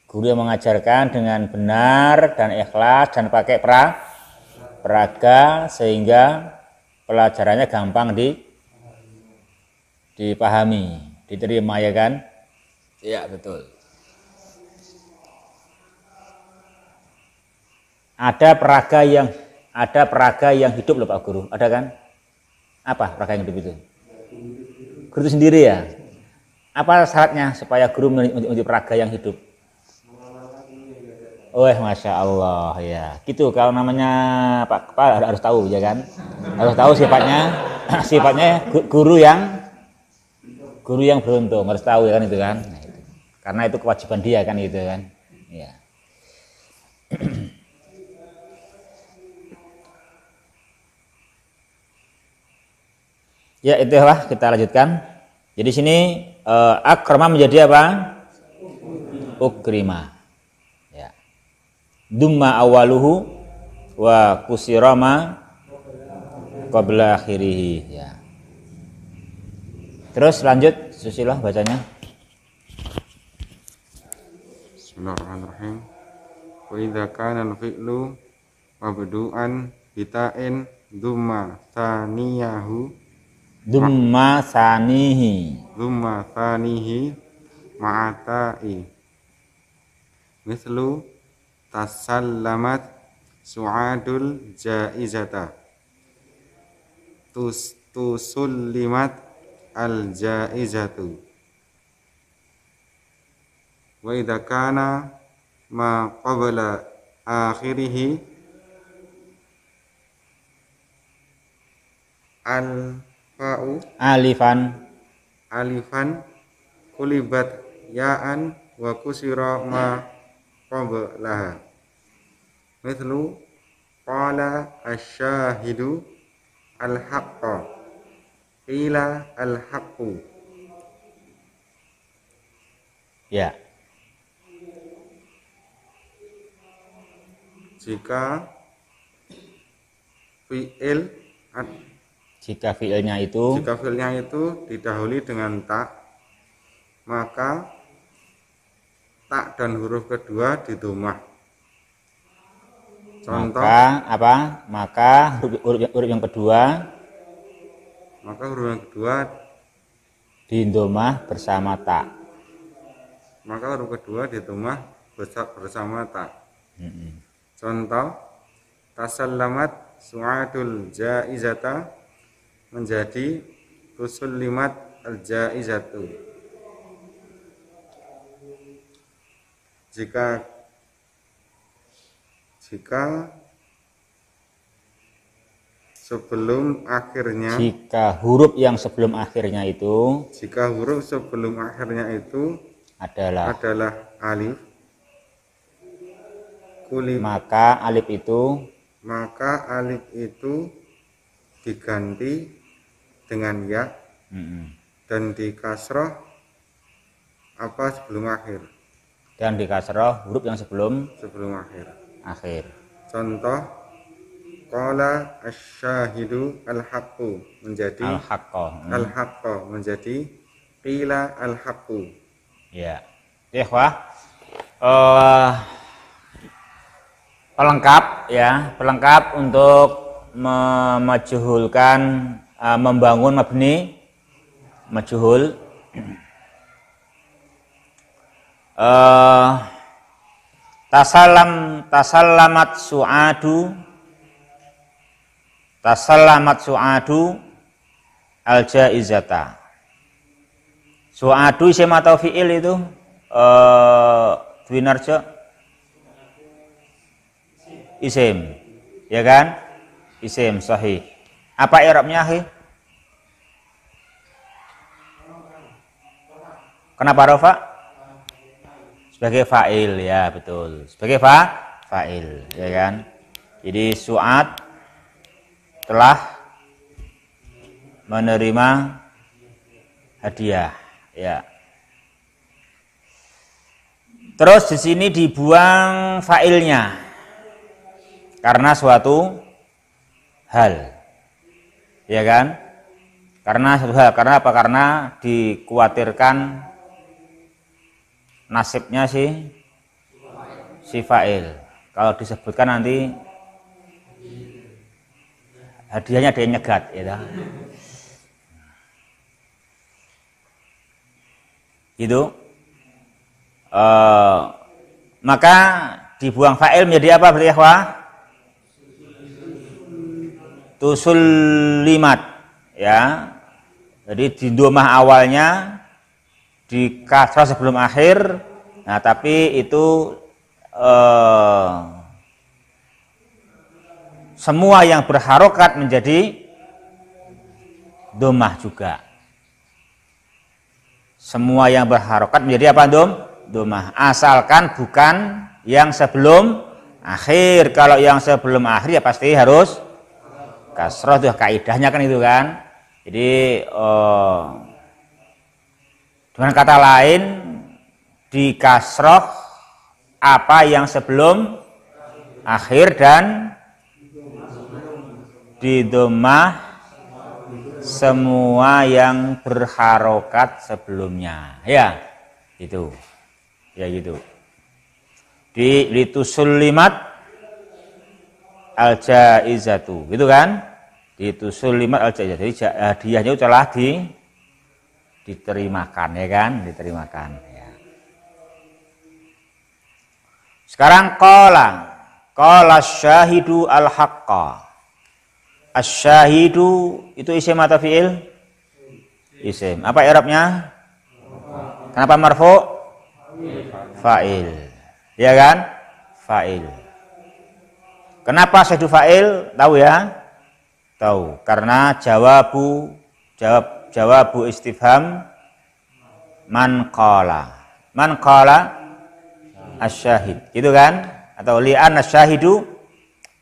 Guru yang mengajarkan dengan benar dan ikhlas dan pakai peraga sehingga pelajarannya gampang dipahami, diterima ya kan? Iya betul. Ada peraga yang hidup loh Pak Guru, ada kan? Apa peraga yang hidup itu? Guru itu sendiri ya? Apa syaratnya supaya guru menjadi peraga yang hidup? Oh, masya Allah ya. Gitu kalau namanya Pak Kepala harus tahu ya kan? Harus tahu sifatnya guru yang beruntung, harus tahu ya kan itu kan? Nah, itu. Karena itu kewajiban dia kan itu kan? Ya. Ya itulah, kita lanjutkan. Jadi sini akrama menjadi apa? Ukrima. Ya. Dumma awaluhu wa kusirama qabla akhirih. Ya. Terus lanjut Susilah bacanya. Bismillahirrahmanirrahim. Wa idza kana al-fi'lu mabdu'an bita'in dumma sanihi ma'ata'i mislu tasallamat su'adul jaizata tusullimat al jaizatu. Wa idza kana ma qabla akhirih al fa'u alifan kulibat ya'an wa kusira ma qablaha mithlu qala asy-syahidu al-haqqa qila al-haqqu. Ya. Jika fi'ilnya itu didahului dengan tak, maka tak dan huruf kedua didhammah. Contoh, maka huruf yang kedua didhammah bersama tak. Maka huruf kedua didhammah bersama tak. Contoh, tasallamat su'adul jaizata menjadi tusullimat al jaizatu. jika sebelum akhirnya, jika huruf yang sebelum akhirnya itu adalah alif, maka alif itu diganti dengan ya dan di kasroh apa sebelum akhir, dan di kasroh huruf yang sebelum akhir. Contoh, qala asy-syahidu al-haqqu menjadi al-haqqo menjadi qila al-haqqu. Ya. Ikhwah, pelengkap untuk memajhulkan, membangun mabni majhul. Tasallamat su'adu al-jaizata. Su'adu isim atau fi'il itu Dwinarjo? Isim, ya kan? Isim, sahih. Apa i'rabnya, akhi? Kenapa rafa? Sebagai fa'il, ya betul. Sebagai fa'il, ya kan? Jadi su'ad telah menerima hadiah, ya. Terus di sini dibuang fa'ilnya karena suatu hal, ya kan? Karena suatu hal, karena apa? Karena dikhawatirkan nasibnya si fa'il. Kalau disebutkan nanti hadiahnya dia nyegat, ya. Gitu. Maka dibuang fa'il menjadi apa berarti, ikhwah? Tusullimat, ya. Jadi di domah awalnya di kasrah sebelum akhir. Nah, tapi itu semua yang berharokat menjadi domah juga. Semua yang berharokat menjadi apa, domah, asalkan bukan yang sebelum akhir. Kalau yang sebelum akhir ya pasti harus kasroh, tuh kaidahnya kan itu kan. Jadi dengan kata lain, di kasroh apa yang sebelum akhir dan di domah semua yang berharokat sebelumnya, ya itu, ya gitu. Di litusullimat al-jaizatu, gitu kan? Litusullimat al-jaizatu, jadi hadiahnya telah diterimakan, ya kan? Diterimakan. Ya. Sekarang qala syahidu al-haqqa. Asy-syahidu itu isim atau fi'il? Isim. Apa i'rabnya? Kenapa marfu? Fa'il. Ya kan? Fa'il. Kenapa syahidu fa'il? Tahu ya? Tahu. Karena jawabu istifham man qala. Man qala asy-syahid. Gitu kan? Atau li'an asy-syahidu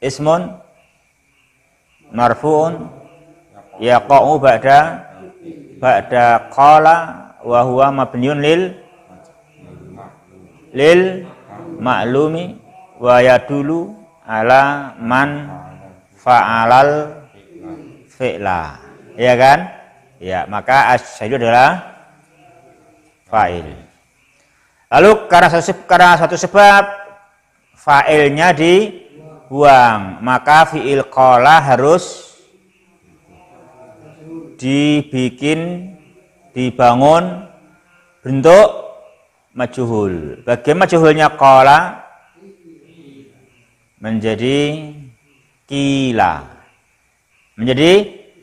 ismun marfu'un yaqa'u ba'da qala wa huwa mabniun lil ma'lumi wa yadulu ala man fa'alal fi'la, ya kan? Ya, maka asy-syahidu adalah fa'il. Lalu karena satu sebab fa'ilnya dibuang, maka fi'il qala harus dibangun bentuk majhul. Bagaimana majhulnya qala? Menjadi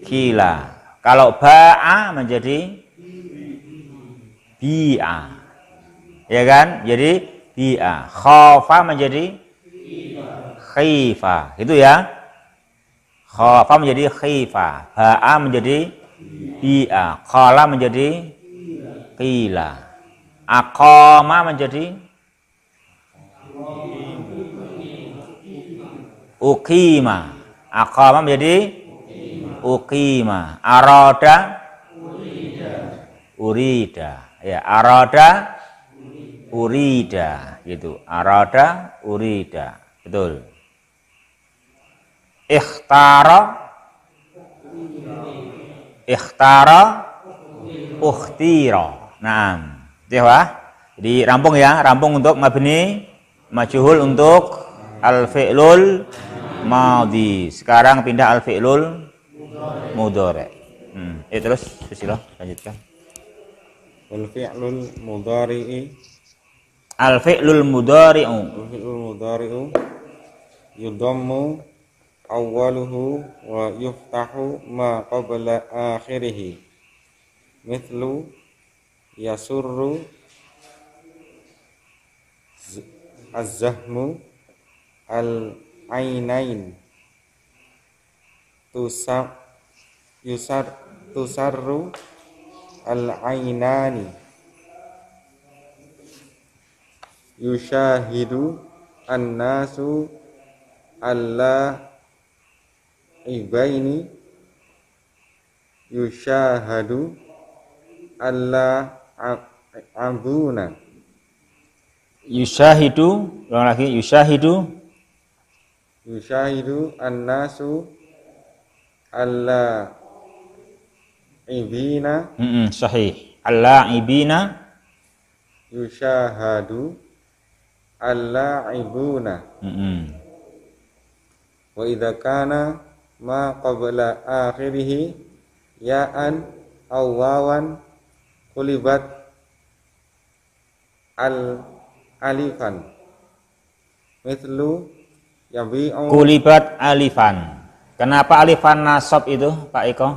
kila. Kalau ba'a menjadi bi'a, ya kan? Jadi bi'a. Khafa menjadi khifa. Itu ya. Khafa menjadi khifa. Ba'a menjadi bi'a. Qala menjadi qila. Aqama menjadi uqima. Aqama menjadi uqima. Arada urida. Ya, arada urida gitu. Arada urida. Betul. Ikhtara ukhtira. Naam. Jadi rampung ya, rampung untuk mabni majhul untuk al-fi'lul madhi. Sekarang pindah al-fi'lul mudhari'. Terus bismillah lanjutkan. Al-fi'lul mudhari'i. Al-fi'lul mudhari'u. Al-fi'lul mudhari'u yudammu awwaluhu wa yuftahu ma qabla akhirih. Mithlu yasurru az-zahmu al-ainain. Tusarru al-ainani. Yushahidu an-nasu al-ibaini. Yushahadu al-abuna. Yushahidu, ulang lagi, yushahidu an-nasu al-ibina. Sahih. Al-ibina. Yushahadu al-ibuna. Wa idza kana ma qabla akhirih ya'an aw wawan qulibat alifan. Mithlu yabi'u. Qulibat alifan. Kenapa alifan nasab itu, Pak Eko?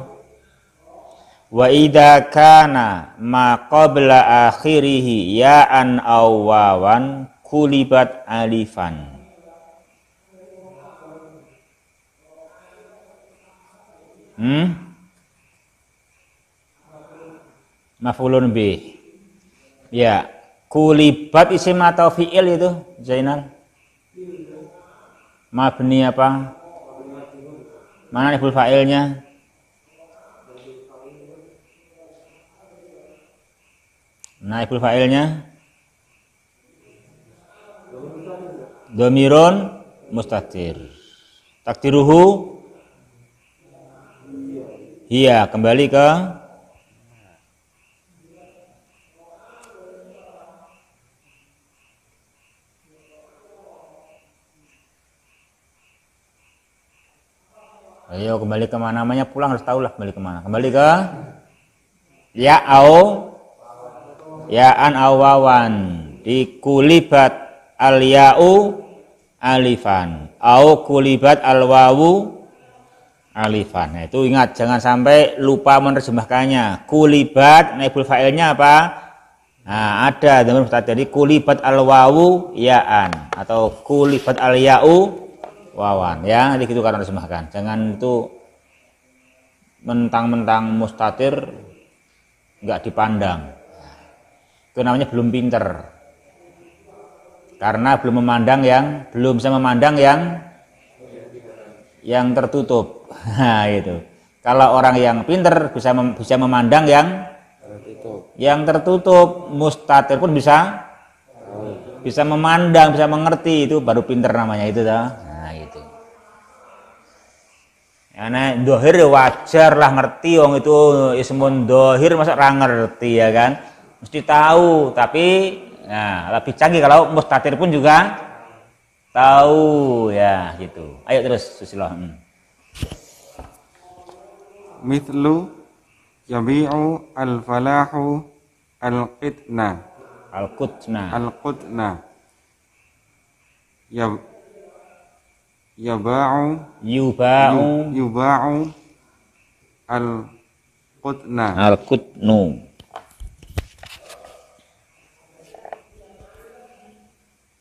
Wa idza kana ma qabla akhirih ya'an aw wawan qulibat alifan. Maf'ulun bih. Ya, kulibat isim atau fi'il itu, Zainal? Mabni apa? Mana naibul fa'ilnya? Naibul fa'ilnya? Dhamirun mustatir. Takdiruhu iya, kembali ke ayo kembali ke mana namanya, pulang harus tahu lah kembali ke mana. Kembali ke ya au ya an awawan di kulibat al ya'u alifan au kulibat al wawu alifan. Nah, itu ingat, jangan sampai lupa menerjemahkannya. Kulibat naibul fa'ilnya apa? Nah, ada dhamir mustatir. Jadi kulibat al wawu ya'an atau kulibat al ya'u wawan ya. Jadi gitu kan menerjemahkan. Jangan itu mentang-mentang mustatir nggak dipandang. Itu namanya belum pinter. Karena belum bisa memandang yang tertutup. Nah, itu. Kalau orang yang pinter bisa memandang yang tertutup, mustatir pun bisa memandang, bisa mengerti, itu baru pinter namanya itu dah. Nah, itu. Ya, nah, dohir wajar lah ngerti, wong itu ismun dohir masa ora ngerti ya kan? Mesti tahu, tapi nah, lebih canggih kalau mustatir pun juga tahu ya gitu. Ayo terus Susilo. Mithlu yabi'u al-falahu al-qitna. Al-qutna. Yuba'u al-qutna. Al-qutnu.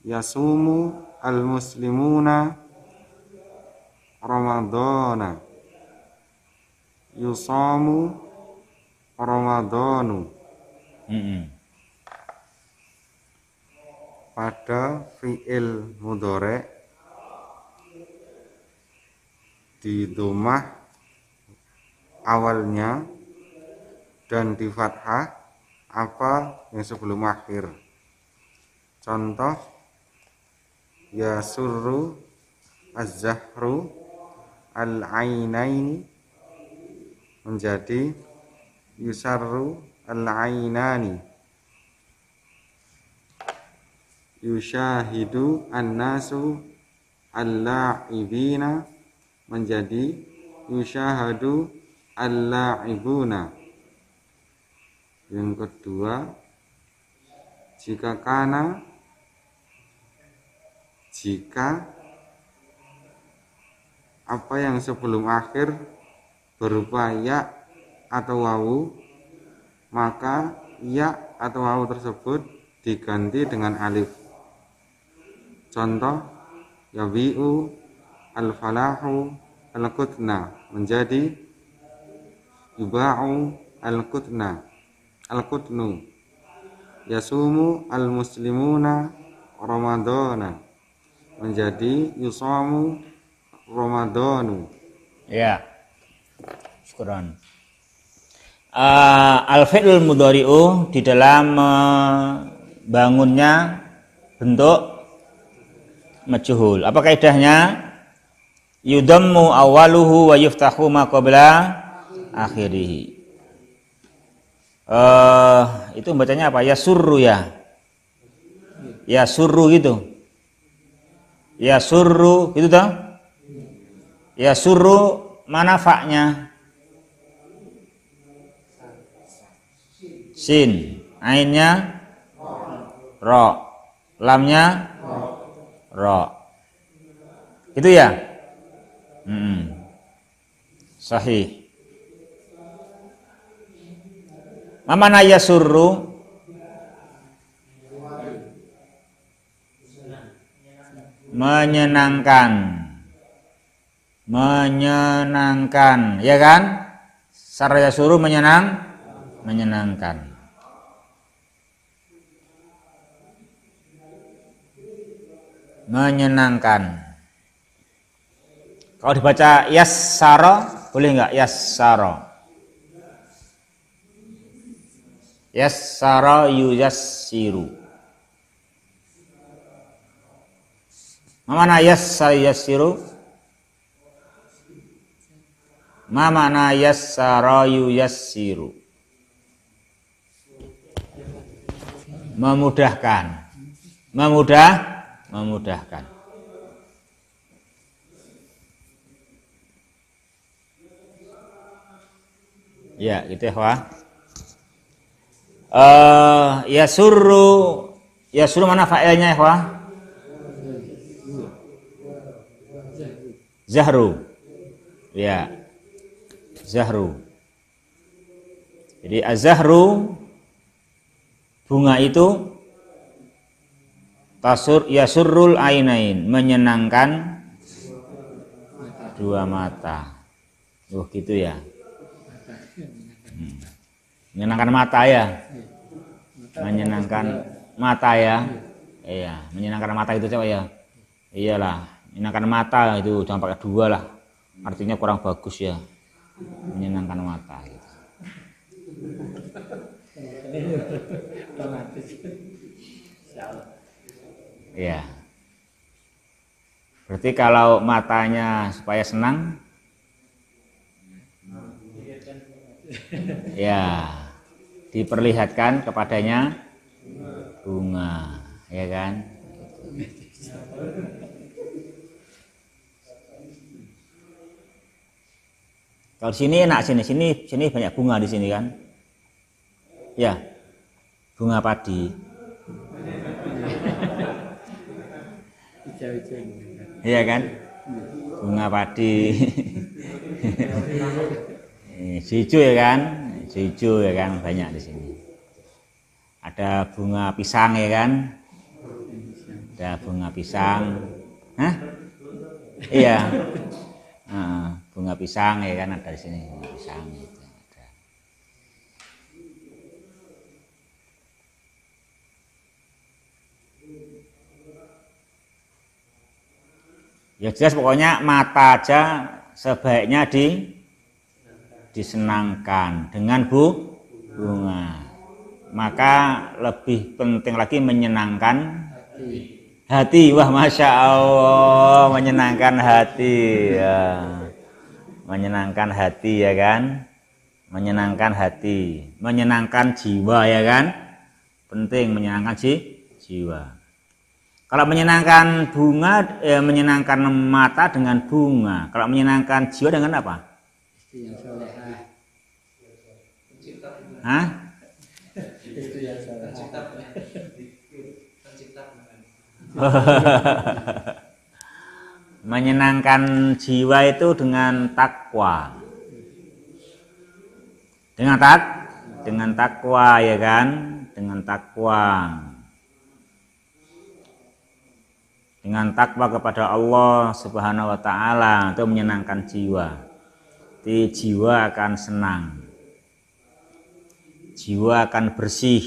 Yasumu al-muslimuna Ramadana. Yusamu Ramadanu. Pada fi'il mudhari' di dhammah awalnya dan di fathah apa yang sebelum akhir. Contoh, yasurru az-zahru al-ainaini menjadi yusarru al-ainani. Yushahidu an-nasu al-la'ibina menjadi yushahadu al-la'ibuna. Yang kedua, jika apa yang sebelum akhir berupa ya atau wawu, maka ya atau wawu tersebut diganti dengan alif. Contoh, yabi'u al-falahu al-qutna menjadi yuba'u al-qutnu. Yasumu al-muslimuna Ramadana menjadi yusamu Ramadanu. Ya. Syukran. Al-fi'lul mudhari'u di dalam bangunnya bentuk majhul. Apa kaidahnya? Yudammu awaluhu wa yuftahu ma qabla akhirih. Itu bacanya apa? Yasurru ya. Yasurru gitu. Yasurru gitu toh? Yasurru mana fa'nya? Sin, ainnya ro, lamnya ro. Itu ya? Sahih. Mana yasurru? Menyenangkan. Menyenangkan, ya kan? Sarya suruh menyenangkan. Menyenangkan. Kalau dibaca yassara, boleh enggak yassara? Yassara yuyassiru. Mana yassiru? Ma makna yassara yuyassiru? Memudahkan. Memudahkan. Ya, gitu ya, Wah. Yasurru mana fa'ilnya, Wah? Zahru. Ya. Zahru. Jadi az-zahru bunga itu yasurrul ainain, menyenangkan dua mata. Oh gitu ya. Menyenangkan mata ya. Menyenangkan mata ya. Iya, menyenangkan mata itu coba ya. Iyalah, menyenangkan mata itu jangan pakai dua lah. Artinya kurang bagus ya. Menyenangkan mata gitu. Ya. Berarti kalau matanya supaya senang, ya diperlihatkan kepadanya bunga, ya kan? Kalau di sini enak sini banyak bunga di sini kan? Ya, bunga padi. Iya kan? Bunga padi. Hijau ya kan? Hijau ya kan, banyak di sini. Ada bunga pisang ya kan? Ada bunga pisang. Hah? Iya. Bunga pisang ya kan ada di sini bunga pisang gitu. Ada. Ya jelas pokoknya mata aja sebaiknya disenangkan dengan bunga. Maka lebih penting lagi menyenangkan hati. Wah, masya Allah, menyenangkan hati ya. Menyenangkan hati ya kan, menyenangkan hati, menyenangkan jiwa ya kan, penting menyenangkan jiwa. Kalau menyenangkan bunga, menyenangkan mata dengan bunga. Kalau menyenangkan jiwa dengan apa? Istri yang solehah. Hah? Istri yang solehah. Menyenangkan jiwa itu dengan takwa. Dengan takwa ya kan, dengan takwa. Dengan takwa kepada Allah Subhanahu wa taala itu menyenangkan jiwa. Jadi jiwa akan senang. Jiwa akan bersih.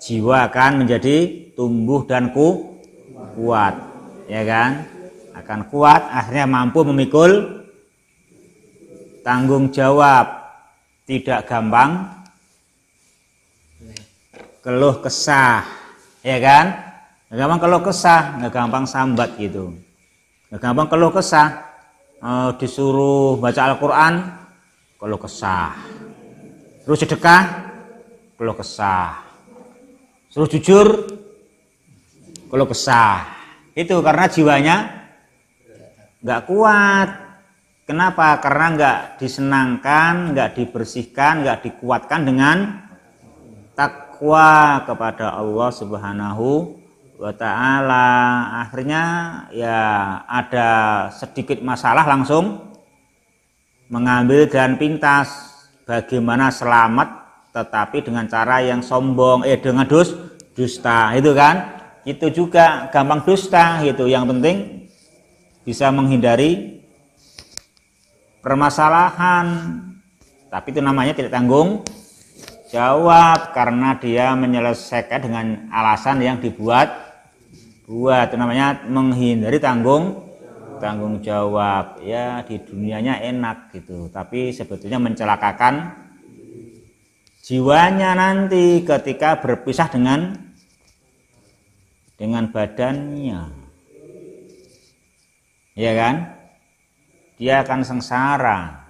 Jiwa akan menjadi tumbuh dan kuat. Ya kan? Akan kuat, akhirnya mampu memikul tanggung jawab, tidak gampang keluh kesah, ya kan? Nggak gampang keluh kesah, nggak gampang sambat gitu, nggak gampang keluh kesah. Disuruh baca Al-Quran, keluh kesah. Terus sedekah, keluh kesah. Suruh jujur, keluh kesah. Itu karena jiwanya nggak kuat. Kenapa? Karena nggak disenangkan, nggak dibersihkan, nggak dikuatkan dengan takwa kepada Allah Subhanahu wa ta'ala. Akhirnya ya ada sedikit masalah langsung mengambil dan pintas. Bagaimana selamat tetapi dengan cara yang sombong, dengan dusta, itu kan? Itu juga gampang dusta gitu. Yang penting bisa menghindari permasalahan, tapi itu namanya tidak tanggung jawab karena dia menyelesaikan dengan alasan yang dibuat. Itu namanya menghindari tanggung jawab. Ya di dunianya enak gitu, tapi sebetulnya mencelakakan jiwanya nanti ketika berpisah dengan badannya, ya kan? Dia akan sengsara.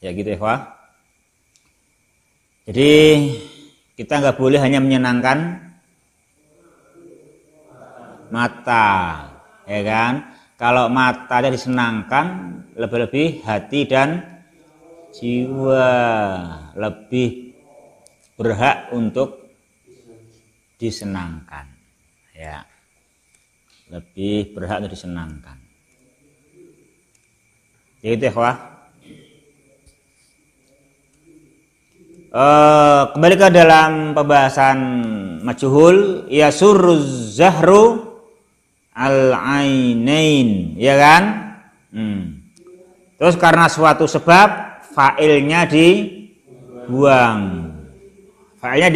Ya gitu ya, Pak. Jadi kita nggak boleh hanya menyenangkan mata, ya kan? Kalau matanya disenangkan, lebih-lebih hati dan jiwa lebih berhak untuk disenangkan, ya, lebih berhak untuk disenangkan. Itu ya, Wah. Kembali ke dalam pembahasan majhul, yasurruz zahru al-ainain, ya kan? Terus karena suatu sebab fa'ilnya dibuang. Fa'ilnya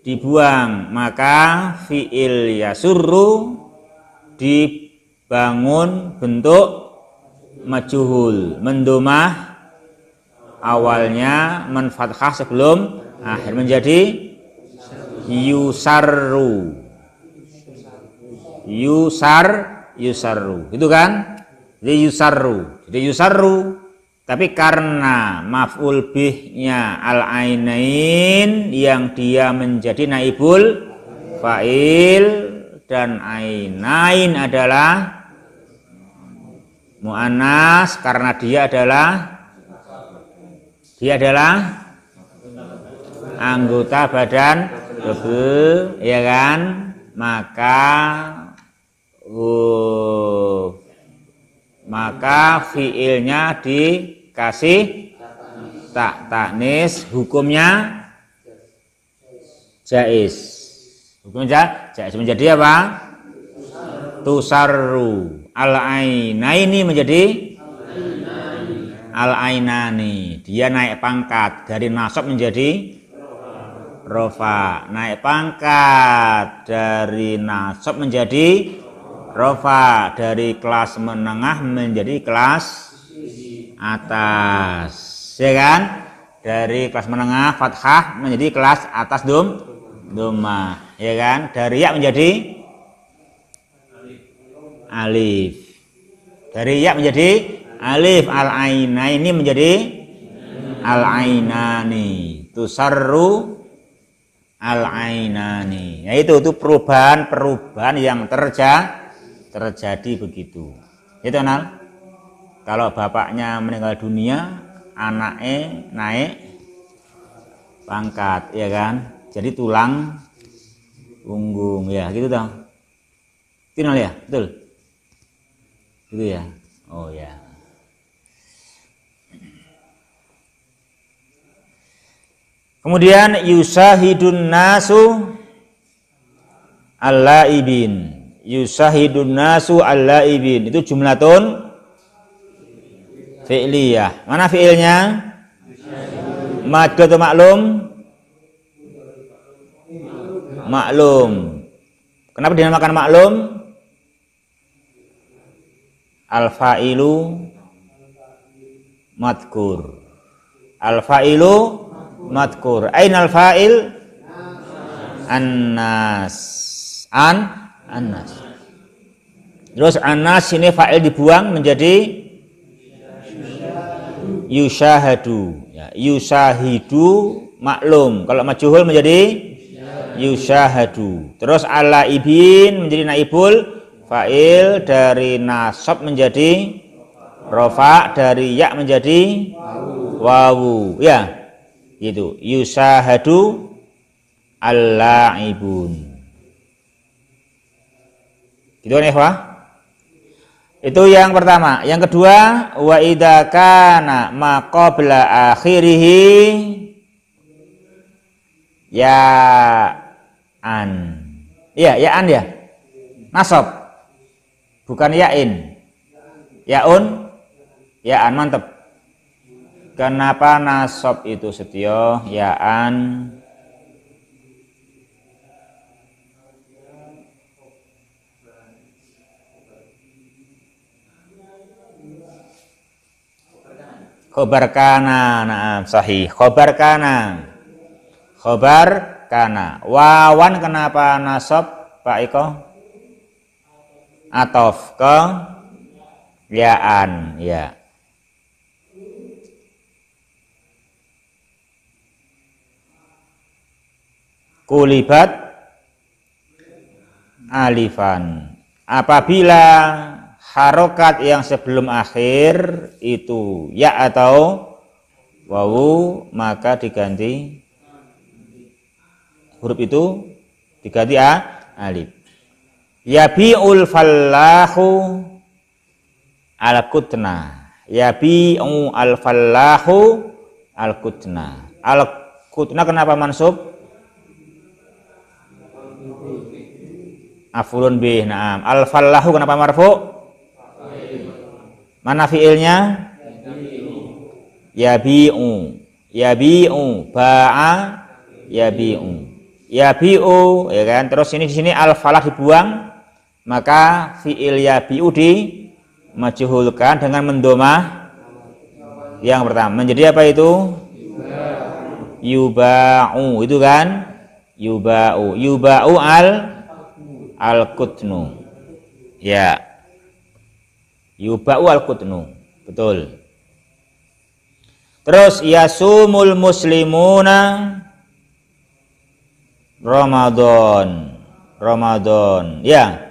dibuang, maka fi'il yasurru dibangun bentuk majhul, mendomah awalnya, menfathah sebelum akhir menjadi yusarru. Yusarru. Itu kan? Jadi yusarru. Tapi karena maf'ul bihnya al-ainain yang dia menjadi naibul fa'il dan ainain adalah mu'annas karena dia adalah anggota badan double, ya kan? Maka fiilnya dikasih taknis, hukumnya jais. Hukumnya jais menjadi apa? Tusarru. Al-ainaini menjadi al-ainani. Dia naik pangkat dari nasab menjadi rofa. Naik pangkat dari nasab menjadi rofa. Dari kelas menengah menjadi kelas atas, ya kan? Dari kelas menengah fathah menjadi kelas atas dhammah, ya kan? Dari ya menjadi alif. Dari ya menjadi alif. Al-ainaini menjadi al-ainani. Tusarru al-ainani. Ya itu perubahan yang terjadi begitu. Itu kenal. Kalau bapaknya meninggal dunia, anaknya naik pangkat, ya kan? Jadi tulang punggung, ya gitu dong. Kenal ya, betul. Gitu ya. Oh ya. Kemudian yusahidun nasu al-laibin. Yusahidun nasu al-laibin. Itu jumlatun fi'liyah. Mana fi'ilnya? Mad atau maklum? Maklum. Kenapa dinamakan maklum? Al-fa'ilu madkur. Al-fa'ilu madkur. Aina al-fa'il? An-nas. An-nas. Terus an-nas ini fa'il dibuang menjadi yushahadu. Ya, yusahidu maklum. Kalau majhul menjadi yushahadu. Terus al-laibin menjadi naibul fa'il, dari nasab menjadi rofa, dari ya menjadi wawu, ya gitu. Yusahadu al-laibun. Gitu kan ikhwah? Itu yang pertama. Yang kedua, wa idza kana ma qabla akhirih ya an. Iya, ya an ya. Nasab. Bukan yain. Yaun, yaan, mantep. Kenapa nasab itu setyo? Yaan. Khobar kana, nah sahih. Khobar kana. Khobar kana. Wawan kenapa nasab, Pak Iko? Atof ke yaan, ya. Kulibat alifan. Apabila harokat yang sebelum akhir itu ya atau wawu, maka diganti huruf itu diganti alif. Yabi'ul fallahu al-kutna. Yabi'u al-fallahu al-kutna. Al-kutna kenapa mansub? Afulun bih, na'am. Al-fallahu kenapa marfu? Mana fi'ilnya? Yabi'u. Yabi'u. Ba'a yabi'u. Yabi'u, ya kan? Terus ini di sini al-falah dibuang. Maka fi'il yabi'u dimajhulkan dengan mendomah yang pertama. Menjadi apa itu? Yuba'u. Itu kan? Yuba'u. Yuba'u al-kutnu. Ya. Yuba'u al-kutnu. Betul. Terus yasumul muslimuna Ramadan. Ramadan. Ya.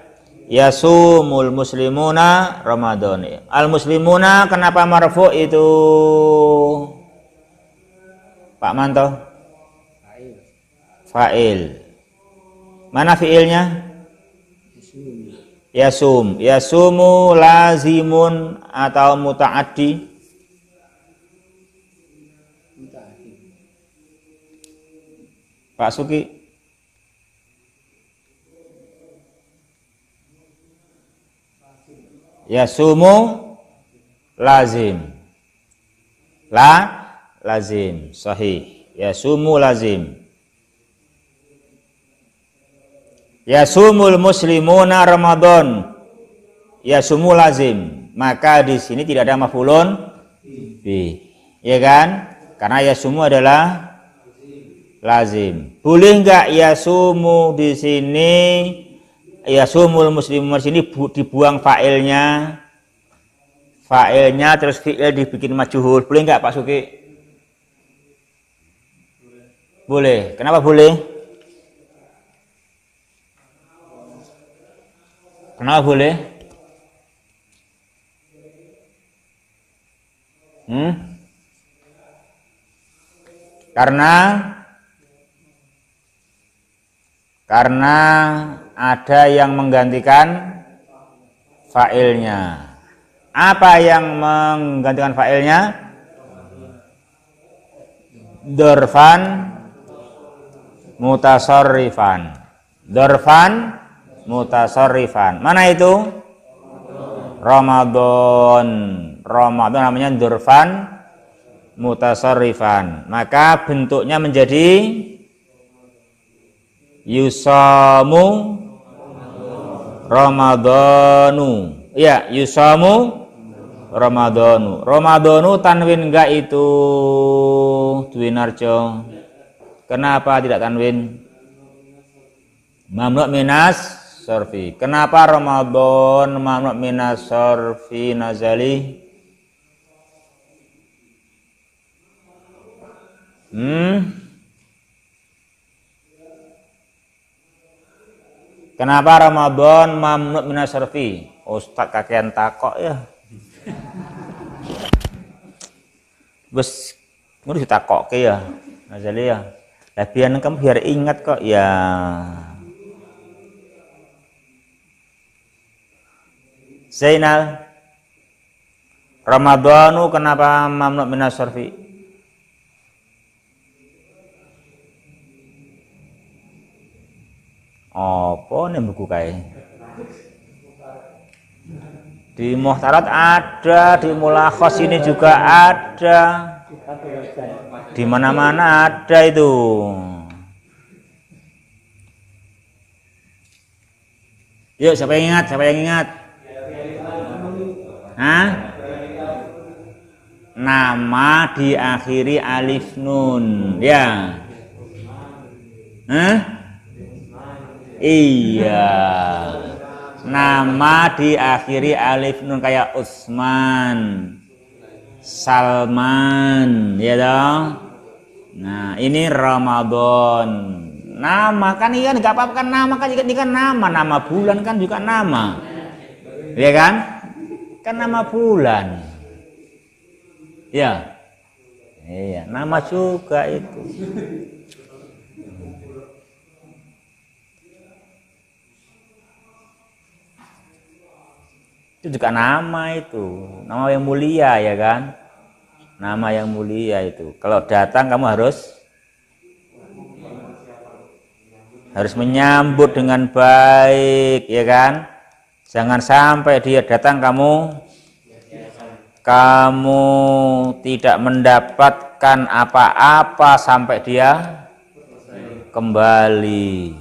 Yasumul muslimuna Ramadan. Al-muslimuna kenapa marfu itu? Pak Manto? Fa'il. Mana fi'ilnya? Yasum. Yasumu lazimun atau muta'addi? Pak Suki? Yasumu lazim. Lazim. Sahih. Yasumu lazim. Yasumul muslimuna Ramadan. Yasumu lazim. Maka di sini tidak ada maf'ulun bih. Ya kan? Karena yasumu adalah lazim. Boleh enggak yasumu di sini yasumul muslimun di sini dibuang fa'ilnya? Fa'ilnya terus fi'il dibikin majhul. Boleh enggak Pak Suki? Boleh. Kenapa boleh? Kenapa boleh? Karena ada yang menggantikan fa'ilnya. Apa yang menggantikan fa'ilnya? Dorfan mutasarrifan. Dorfan mutasarrifan. Mana itu? Ramadan. Ramadan namanya dorfan mutasarrifan. Maka bentuknya menjadi yusamu Ramadanu. Ya, yusamu Ramadanu. Ramadanu tanwin enggak itu Dwinarjo? Kenapa tidak tanwin? Mamnu' minas sorfi. Kenapa Ramadan mamnu' minas sorfi nazali? Kenapa Ramadan mamnu' minas sorfi? Ustaz kakean takok ya. Bes ngurus takok ke ya. Nazali ya. Lah biar ingat kok ya. Zainal, Ramadanu kenapa mamnu' minas sorfi? Apa nih buku kae? Di Muhtarat ada, di Mulakhas ini juga ada. Di mana-mana ada itu. Yuk, siapa yang ingat? Siapa yang ingat? Hah? Nama diakhiri alif nun, ya. Hah? Iya. Nama diakhiri alif nun kayak Utsman, Salman, ya dong. Nah, ini Ramadan. Nama kan iya nggak apa-apa kan nama kan ini kan nama bulan kan juga nama. Ya kan? Kan nama bulan. Ya. Iya, nama juga itu. Itu juga nama itu, nama yang mulia ya kan, nama yang mulia itu. Kalau datang kamu harus menyambut dengan baik ya kan. Jangan sampai dia datang kamu tidak mendapatkan apa-apa sampai dia kembali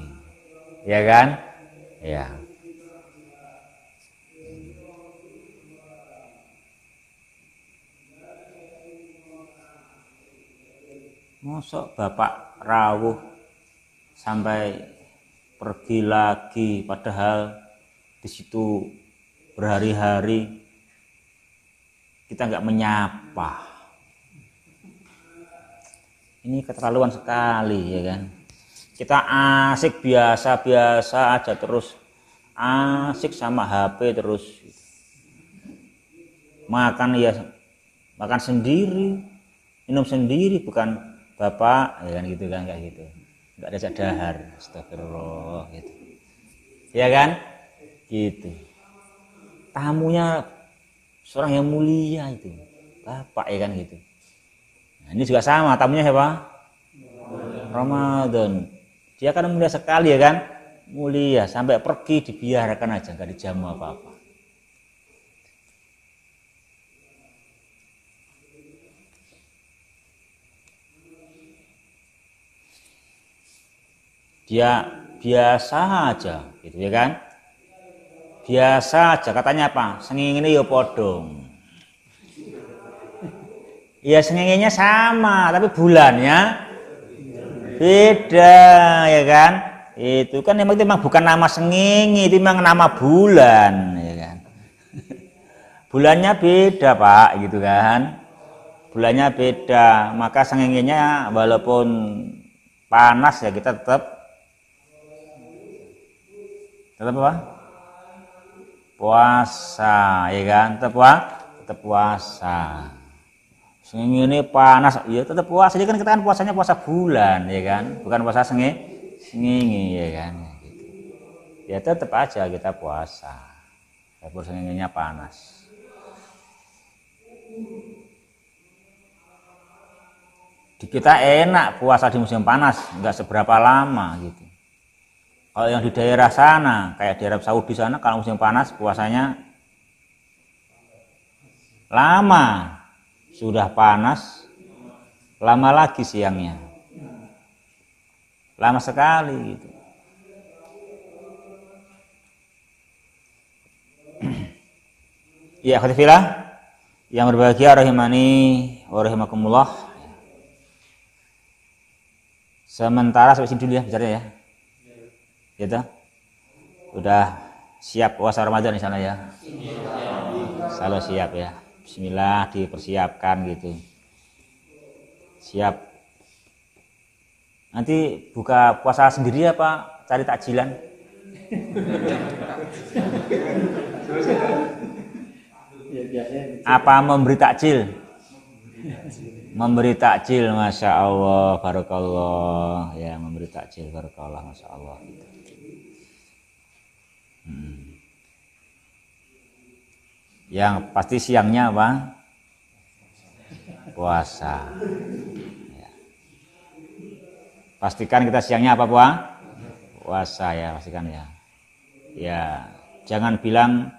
ya kan ya. Mosok bapak rawuh sampai pergi lagi padahal di situ berhari-hari kita nggak menyapa. Ini keterlaluan sekali ya kan. Kita asik biasa-biasa aja terus asik sama HP terus. Makan ya makan sendiri, minum sendiri bukan bapak ya kan gitu kan kayak gitu. Enggak ada dahar, astagfirullah gitu. Ya kan? Gitu. Tamunya seorang yang mulia itu. Bapak ya kan gitu. Nah, ini juga sama, tamunya siapa? Ramadan. Dia kan mulia sekali ya kan? Mulia sampai pergi dibiarkan aja enggak dijamu apa-apa. dia biasa aja gitu ya kan, biasa aja. Katanya apa, sengenge ya padha, ya sengengennya sama tapi bulannya beda ya kan. Itu kan memang bukan nama sengenge, itu memang nama bulan ya kan. Bulannya beda Pak gitu kan, bulannya beda, maka sengengenya walaupun panas ya kita tetap apa? Puasa ya kan, tetap puasa. Sengenge ini panas ya tetap puasa, jadi kan kita kan puasanya puasa bulan ya kan, bukan puasa sengenge ya kan gitu. Ya tetap aja kita puasa walaupun sengengenya panas. Di kita enak puasa di musim panas, nggak seberapa lama gitu. Kalau yang di daerah sana, kayak di Arab Saudi sana, kalau musim panas puasanya lama, sudah panas, lama lagi siangnya, lama sekali gitu. Ya, khotifillah yang berbahagia rahimani wa rahimakumullah. Sementara sampai sini dulu ya bicaranya ya. Gitu. Udah siap puasa Ramadan di sana ya. Selalu siap ya. Bismillah, dipersiapkan gitu. Siap. Nanti buka puasa sendiri apa cari takjilan? Apa memberi takjil? Memberi takjil, masya Allah, barakallah ya, memberi takjil, barakallah, masya Allah. Yang pasti siangnya apa? Puasa. Ya. Pastikan kita siangnya apa puasa ya, pastikan ya. Ya, jangan bilang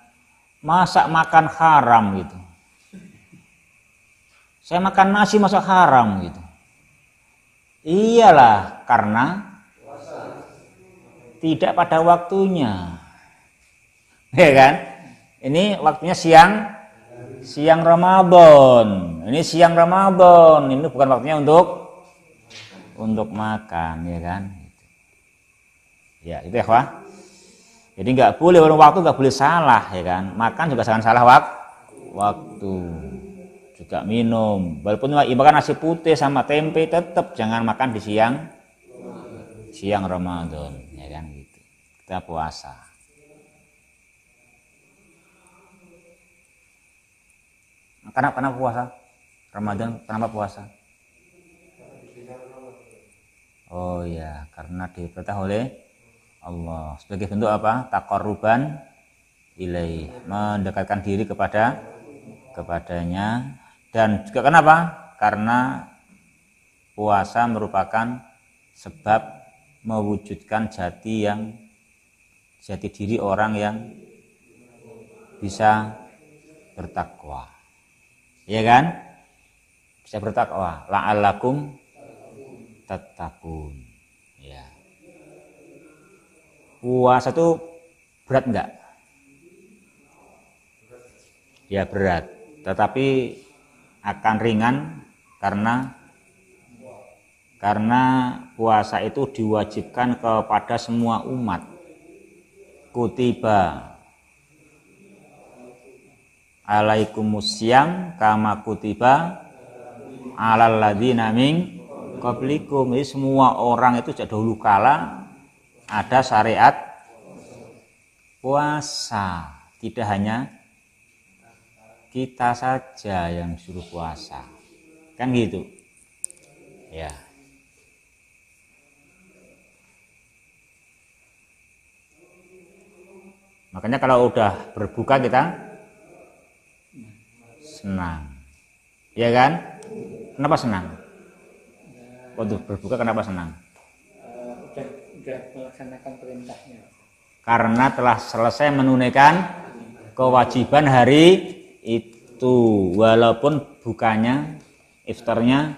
masak makan haram gitu. Saya makan nasi masak haram gitu. Iyalah, karena tidak pada waktunya. Ya kan? Ini waktunya siang Ramadan. Ini siang Ramadan. Ini bukan waktunya untuk makan, ya kan? Ya, itu ya, Wah. Jadi nggak boleh waktu, nggak boleh salah, ya kan? Makan juga jangan salah waktu. Juga minum. Walaupun makan nasi putih sama tempe, tetap jangan makan di siang Ramadan, ya kan gitu. Kita puasa. Kenapa puasa? Ramadan kenapa puasa? Oh ya, karena diperintah oleh Allah sebagai bentuk apa? Taqarruban ilaih, mendekatkan diri kepadanya. Dan juga kenapa? Karena puasa merupakan sebab mewujudkan jati diri orang yang bisa bertakwa. Ya kan? Bisa bertakwa. La'allakum tattaqun. Ya. Puasa itu berat enggak? Ya berat, tetapi akan ringan karena puasa itu diwajibkan kepada semua umat. Kutiba alaikumusiyam kama kutiba alal ladzina min qablikum. Jadi semua orang itu sejak dahulu kala ada syariat puasa, tidak hanya kita saja yang suruh puasa, kan gitu ya. Makanya kalau udah berbuka kita senang, ya kan? Kenapa senang? Untuk berbuka kenapa senang? Udah melaksanakan perintahnya. Karena telah selesai menunaikan kewajiban hari itu, walaupun bukanya iftarnya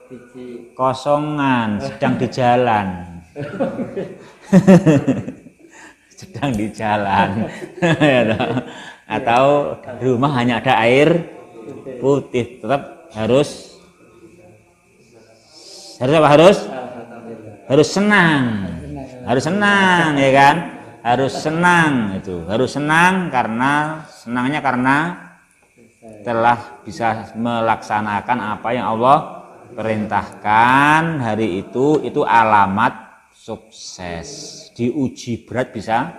biji kosongan, sedang di jalan. Sedang di jalan. Atau di rumah hanya ada air putih, tetap harus apa? Harus senang. Harus senang, ya kan? Harus senang itu. Harus senang karena senangnya karena telah bisa melaksanakan apa yang Allah perintahkan hari itu alamat sukses. Diuji berat bisa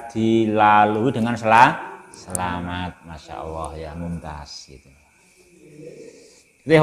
dilalui dengan selamat. Masya Allah ya, mumtaz gitu. Itu ya, Pak.